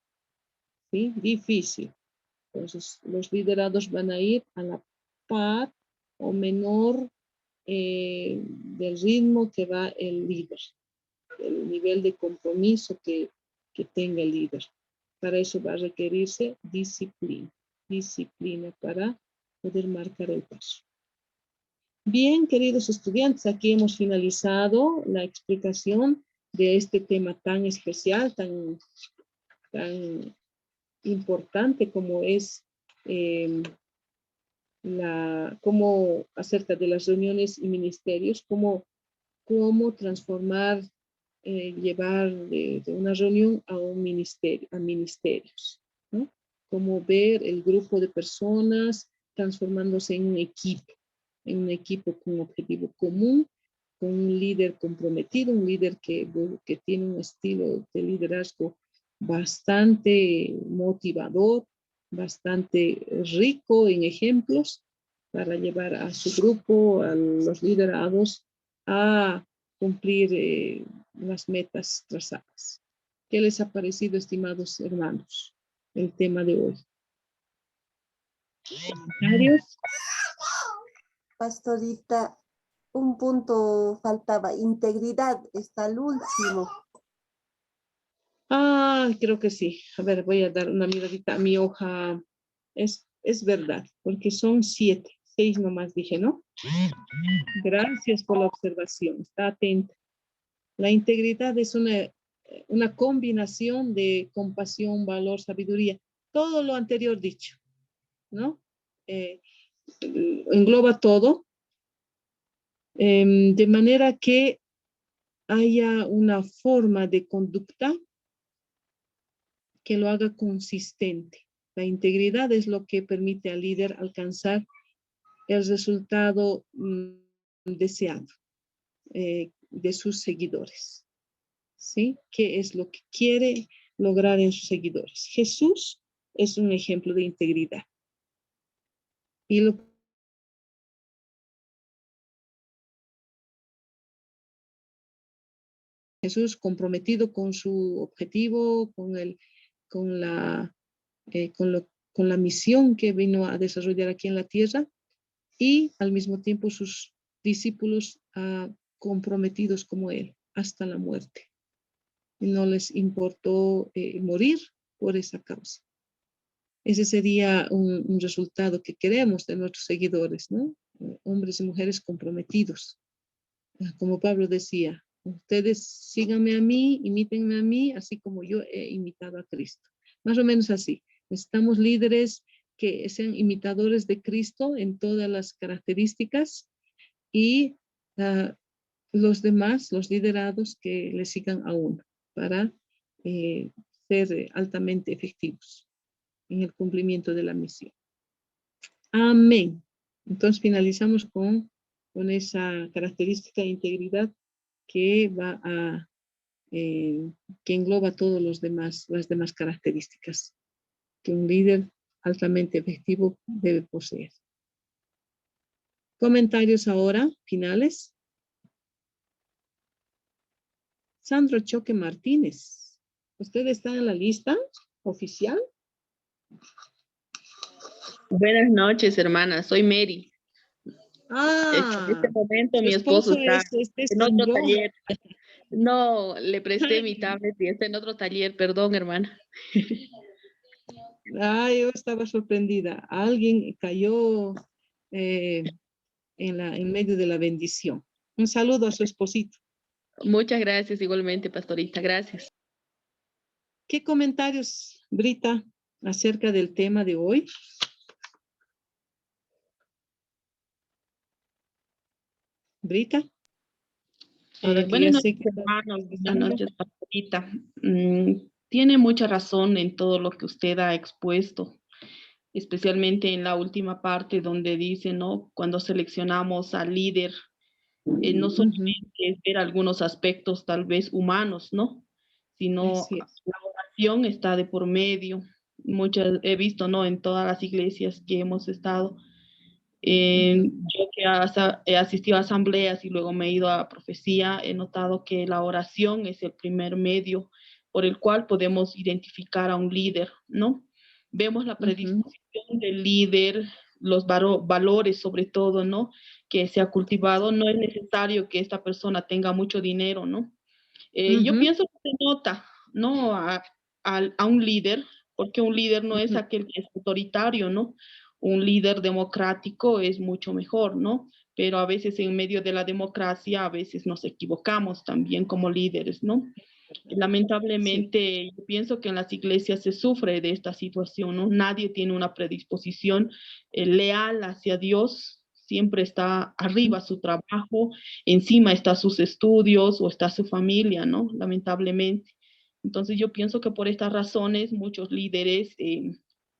S1: ¿Sí? Difícil. Entonces, los liderados van a ir a la par o menor del ritmo que va el líder, el nivel de compromiso que tenga el líder. Para eso va a requerirse disciplina para poder marcar el paso. Bien, queridos estudiantes, aquí hemos finalizado la explicación de este tema tan especial, tan importante como es cómo acerca de las reuniones y ministerios, cómo transformar, llevar de una reunión a un ministerio, a ministerios, ¿no? Cómo ver el grupo de personas transformándose en un equipo con un objetivo común, con un líder comprometido, un líder que tiene un estilo de liderazgo bastante motivador, bastante rico en ejemplos para llevar a su grupo, a los liderados, a cumplir las metas trazadas. ¿Qué les ha parecido, estimados hermanos, el tema de hoy? ¿Comentarios?
S4: Pastorita, un punto faltaba, integridad, está el último.
S1: Creo que sí. A ver, voy a dar una miradita a mi hoja. Es verdad, porque son 7, 6 nomás dije, ¿no? Gracias por la observación, está atenta. La integridad es una combinación de compasión, valor, sabiduría, todo lo anterior dicho, ¿no? Engloba todo, de manera que haya una forma de conducta que lo haga consistente. La integridad es lo que permite al líder alcanzar el resultado deseado de sus seguidores. ¿Sí? ¿Qué es lo que quiere lograr en sus seguidores? Jesús es un ejemplo de integridad. Y Jesús comprometido con su objetivo, con la misión que vino a desarrollar aquí en la tierra, y al mismo tiempo sus discípulos comprometidos como él hasta la muerte. No les importó morir por esa causa. Ese sería un resultado que queremos de nuestros seguidores, ¿no? Hombres y mujeres comprometidos. Como Pablo decía, ustedes síganme a mí, imítenme a mí, así como yo he imitado a Cristo. Más o menos así. Necesitamos líderes que sean imitadores de Cristo en todas las características, y los demás, los liderados, que le sigan a uno para ser altamente efectivos en el cumplimiento de la misión. Amén. Entonces finalizamos con esa característica de integridad que va que engloba todas las demás características que un líder altamente efectivo debe poseer. Comentarios ahora, finales. Sandro Choque Martínez, ¿usted está en la lista oficial?
S6: Buenas noches, hermana. Soy Mary. En este momento
S1: Su
S6: mi esposo está
S1: es
S6: en otro
S1: Sandro.
S6: taller. No, le presté mi tablet y está en otro taller. Perdón, hermana.
S1: Yo estaba sorprendida. Alguien cayó en medio de la bendición. Un saludo a su esposito.
S6: Muchas gracias igualmente, pastorita. Gracias.
S1: ¿Qué comentarios, Brita, acerca del tema de hoy? Brita. Ahora que ya
S6: Buenas
S1: sé
S6: noches,
S1: que
S6: hermanos. Buenas noches, pastorita. Tiene mucha razón en todo lo que usted ha expuesto, especialmente en la última parte donde dice, ¿no? Cuando seleccionamos al líder, no solamente es ver algunos aspectos tal vez humanos, ¿no? Sino
S1: Así es.
S6: la oración está de por medio. Muchas he visto, ¿no? En todas las iglesias que hemos estado. Yo que he asistido a asambleas y luego me he ido a profecía, he notado que la oración es el primer medio por el cual podemos identificar a un líder, ¿no? vemos la predisposición del líder, los valores sobre todo, ¿no? Que se ha cultivado, no es necesario que esta persona tenga mucho dinero, ¿no? Yo pienso que se nota, ¿no? A un líder, porque un líder no es aquel que es autoritario, ¿no? Un líder democrático es mucho mejor, ¿no? Pero a veces en medio de la democracia, a veces nos equivocamos también como líderes, ¿no? Lamentablemente, yo pienso que en las iglesias se sufre de esta situación, ¿no? Nadie tiene una predisposición leal hacia Dios, siempre está arriba su trabajo, encima está sus estudios o está su familia, ¿no? Lamentablemente. Entonces yo pienso que por estas razones muchos líderes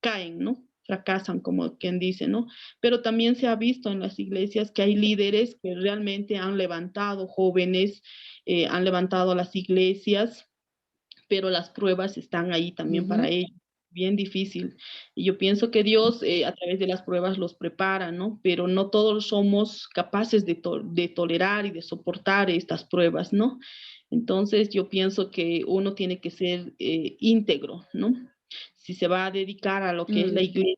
S6: caen, ¿no? Fracasan, como quien dice, ¿no? Pero también se ha visto en las iglesias que hay líderes que realmente han levantado jóvenes, han levantado las iglesias, pero las pruebas están ahí también para ellos. Bien difícil. Y yo pienso que Dios a través de las pruebas los prepara, ¿no? Pero no todos somos capaces de tolerar y de soportar estas pruebas, ¿no? Entonces yo pienso que uno tiene que ser íntegro, ¿no? Si se va a dedicar a lo que es la iglesia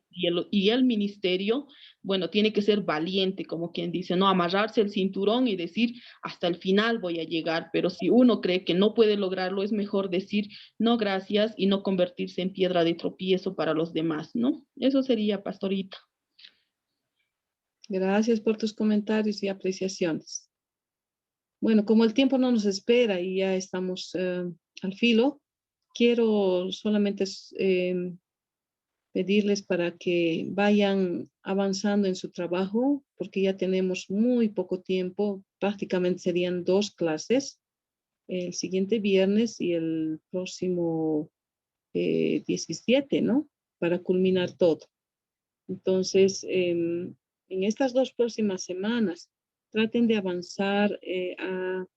S6: y el ministerio, bueno, tiene que ser valiente, como quien dice, no amarrarse el cinturón y decir, hasta el final voy a llegar, pero si uno cree que no puede lograrlo, es mejor decir, no, gracias, y no convertirse en piedra de tropiezo para los demás, ¿no? Eso sería, pastorita.
S1: Gracias por tus comentarios y apreciaciones. Bueno, como el tiempo no nos espera y ya estamos al filo, quiero solamente pedirles para que vayan avanzando en su trabajo, porque ya tenemos muy poco tiempo, prácticamente serían 2 clases, el siguiente viernes y el próximo 17, ¿no? Para culminar todo. Entonces, en estas 2 próximas semanas, traten de avanzar a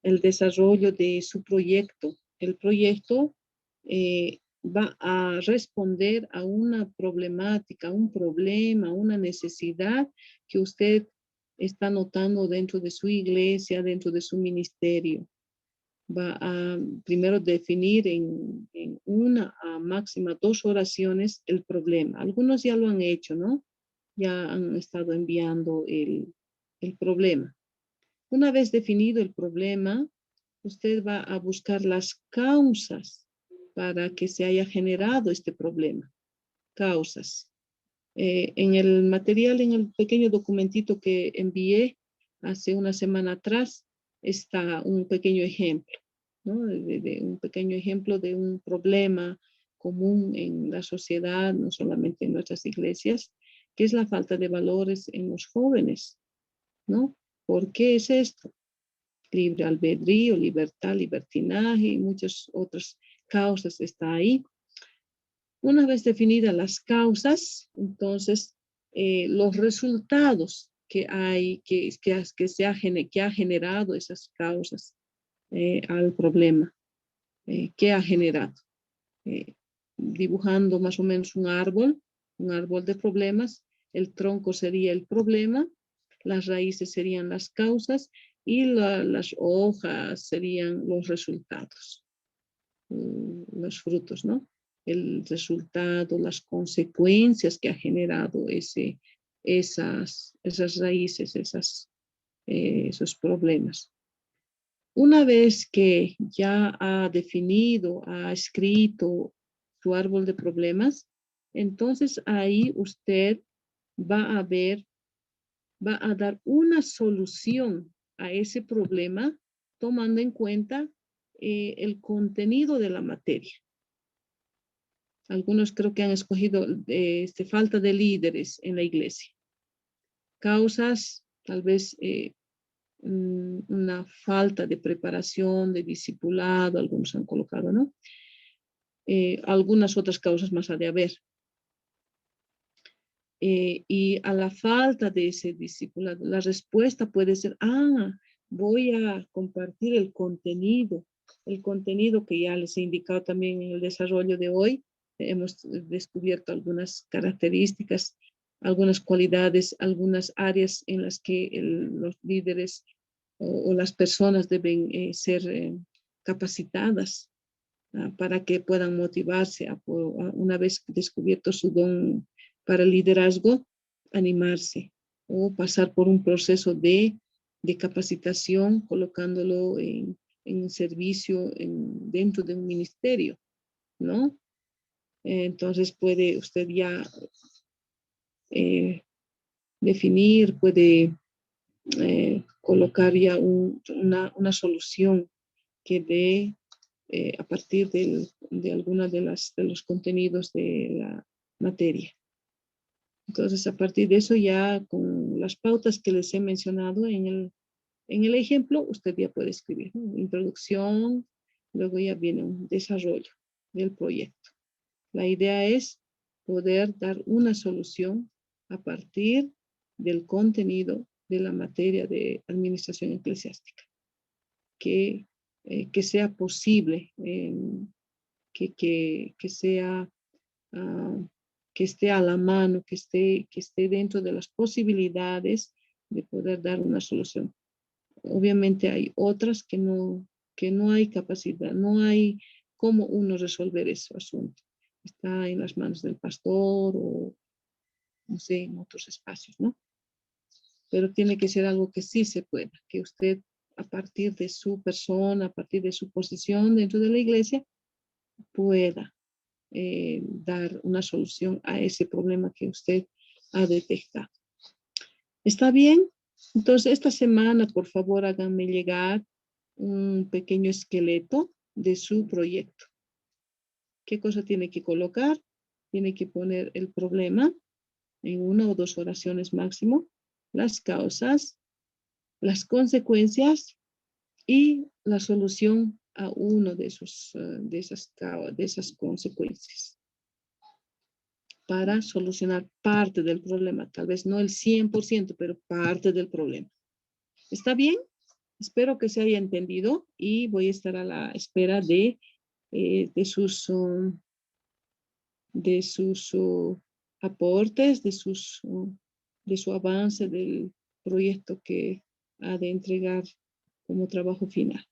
S1: el desarrollo de su proyecto. El proyecto va a responder a una problemática, un problema, una necesidad que usted está notando dentro de su iglesia, dentro de su ministerio. Va a primero definir en una a máxima 2 oraciones el problema. Algunos ya lo han hecho, ¿no? Ya han estado enviando el problema. Una vez definido el problema, usted va a buscar las causas para que se haya generado este problema. Causas. En el material, en el pequeño documentito que envié hace una semana atrás, está un pequeño ejemplo, ¿no? De un pequeño ejemplo de un problema común en la sociedad, no solamente en nuestras iglesias, que es la falta de valores en los jóvenes, ¿no? ¿Por qué es esto? Libre albedrío, libertad, libertinaje y muchas otras causas está ahí. Una vez definidas las causas, entonces los resultados que hay, que ha generado esas causas al problema, que ha generado. Dibujando más o menos un árbol de problemas, el tronco sería el problema, las raíces serían las causas y las hojas serían los resultados, los frutos, ¿no? El resultado, las consecuencias que ha generado esas raíces, esos problemas. Una vez que ya ha definido, ha escrito su árbol de problemas, entonces ahí usted va a dar una solución a ese problema tomando en cuenta el contenido de la materia. Algunos creo que han escogido falta de líderes en la iglesia. Causas, tal vez una falta de preparación, de discipulado, algunos han colocado, ¿no? Algunas otras causas más ha de haber. Y a la falta de ese discipulado, la respuesta puede ser, voy a compartir el contenido que ya les he indicado también en el desarrollo de hoy. Hemos descubierto algunas características, algunas cualidades, algunas áreas en las que los líderes o las personas deben ser capacitadas. para que puedan motivarse una vez descubierto su don para liderazgo, animarse o pasar por un proceso de capacitación, colocándolo en servicio dentro de un ministerio, ¿no? Entonces puede usted ya definir, puede colocar ya una solución que dé a partir de alguna de los contenidos de la materia. Entonces, a partir de eso, ya con las pautas que les he mencionado en el ejemplo, usted ya puede escribir, ¿no? Introducción, luego ya viene un desarrollo del proyecto. La idea es poder dar una solución a partir del contenido de la materia de administración eclesiástica. Que sea posible, que sea, que esté a la mano, que esté dentro de las posibilidades de poder dar una solución. Obviamente hay otras que no hay capacidad, no hay cómo uno resolver ese asunto. Está en las manos del pastor o, no sé, en otros espacios, ¿no? Pero tiene que ser algo que sí se pueda, que usted a partir de su persona, a partir de su posición dentro de la iglesia, pueda dar una solución a ese problema que usted ha detectado. ¿Está bien? Entonces, esta semana, por favor, háganme llegar un pequeño esqueleto de su proyecto. ¿Qué cosa tiene que colocar? Tiene que poner el problema en 1 o 2 oraciones máximo, las causas, las consecuencias y la solución a uno de esas consecuencias para solucionar parte del problema, tal vez no el 100%, pero parte del problema. ¿Está bien? Espero que se haya entendido y voy a estar a la espera de sus aportes, de su avance del proyecto que ha de entregar como trabajo final.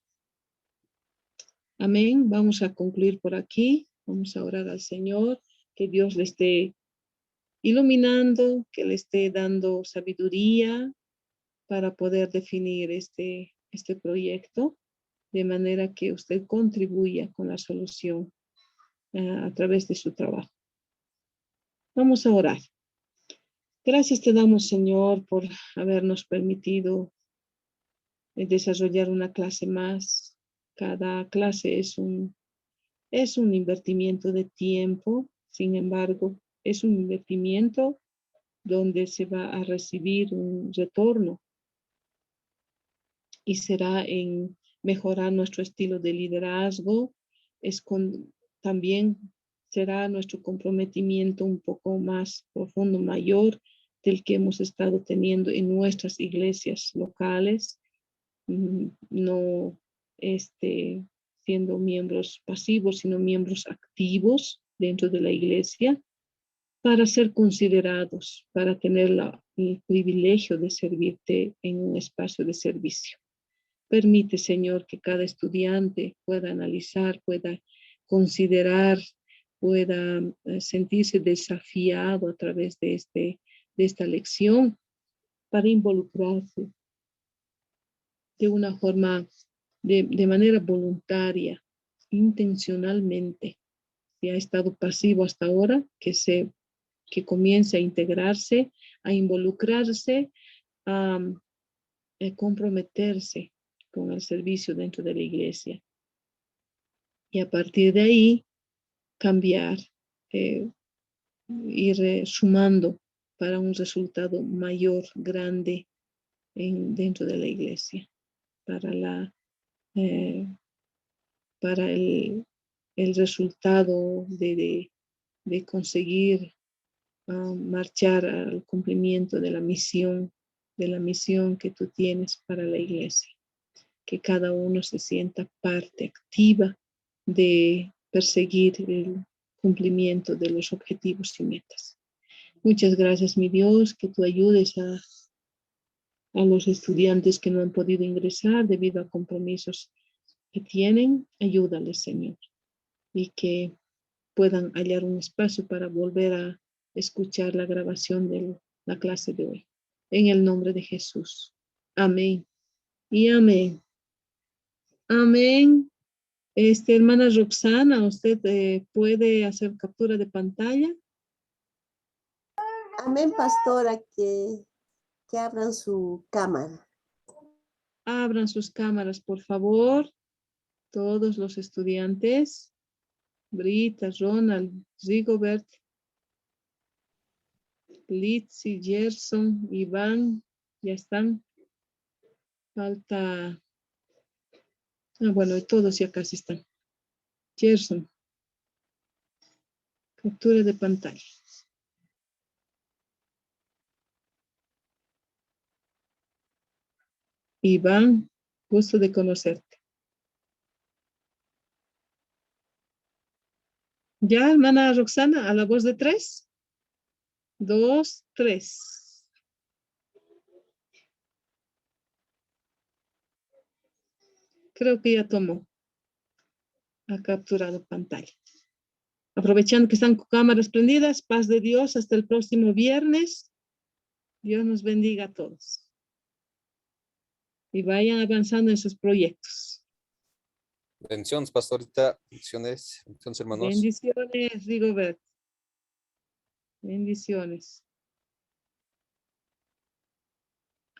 S1: Amén. Vamos a concluir por aquí. Vamos a orar al Señor, que Dios le esté iluminando, que le esté dando sabiduría para poder definir este proyecto, de manera que usted contribuya con la solución a través de su trabajo. Vamos a orar. Gracias te damos, Señor, por habernos permitido desarrollar una clase más. Cada clase es un invertimiento de tiempo, sin embargo, es un invertimiento donde se va a recibir un retorno y será en mejorar nuestro estilo de liderazgo, también será nuestro comprometimiento un poco más profundo, mayor del que hemos estado teniendo en nuestras iglesias locales, no siendo miembros pasivos, sino miembros activos dentro de la iglesia, para ser considerados, para tener el privilegio de servirte en un espacio de servicio. Permite, Señor, que cada estudiante pueda analizar, pueda considerar, pueda sentirse desafiado a través de esta lección para involucrarse de una forma, de manera voluntaria, intencionalmente. Si ha estado pasivo hasta ahora, que comience a integrarse, a involucrarse, a comprometerse con el servicio dentro de la iglesia. Y a partir de ahí, cambiar, ir sumando para un resultado mayor, grande dentro de la iglesia, para el resultado de conseguir marchar al cumplimiento de la misión que tú tienes para la iglesia. Que cada uno se sienta parte activa de perseguir el cumplimiento de los objetivos y metas. Muchas gracias, mi Dios, que tú ayudes a los estudiantes que no han podido ingresar debido a compromisos que tienen. Ayúdales, Señor. y que puedan hallar un espacio para volver a escuchar la grabación de la clase de hoy. En el nombre de Jesús. Amén. Y amén. Amén. Hermana Roxana, ¿usted puede hacer captura de pantalla?
S4: Amén, pastora, que abran su cámara.
S1: Abran sus cámaras, por favor. Todos los estudiantes. Brita, Ronald, Rigobert, Litzy, Gerson, Iván, ya están. Falta. Bueno, todos ya casi están. Gerson. Captura de pantalla. Iván, gusto de conocerte. Ya, hermana Roxana, a la voz de 3. 2, 3. Creo que ya tomó. Ha capturado pantalla. Aprovechando que están con cámaras prendidas, paz de Dios, hasta el próximo viernes. Dios nos bendiga a todos. Y vayan avanzando en sus proyectos.
S7: Bendiciones, pastorita. Bendiciones, hermanos.
S1: Bendiciones, Rigobert. Bendiciones.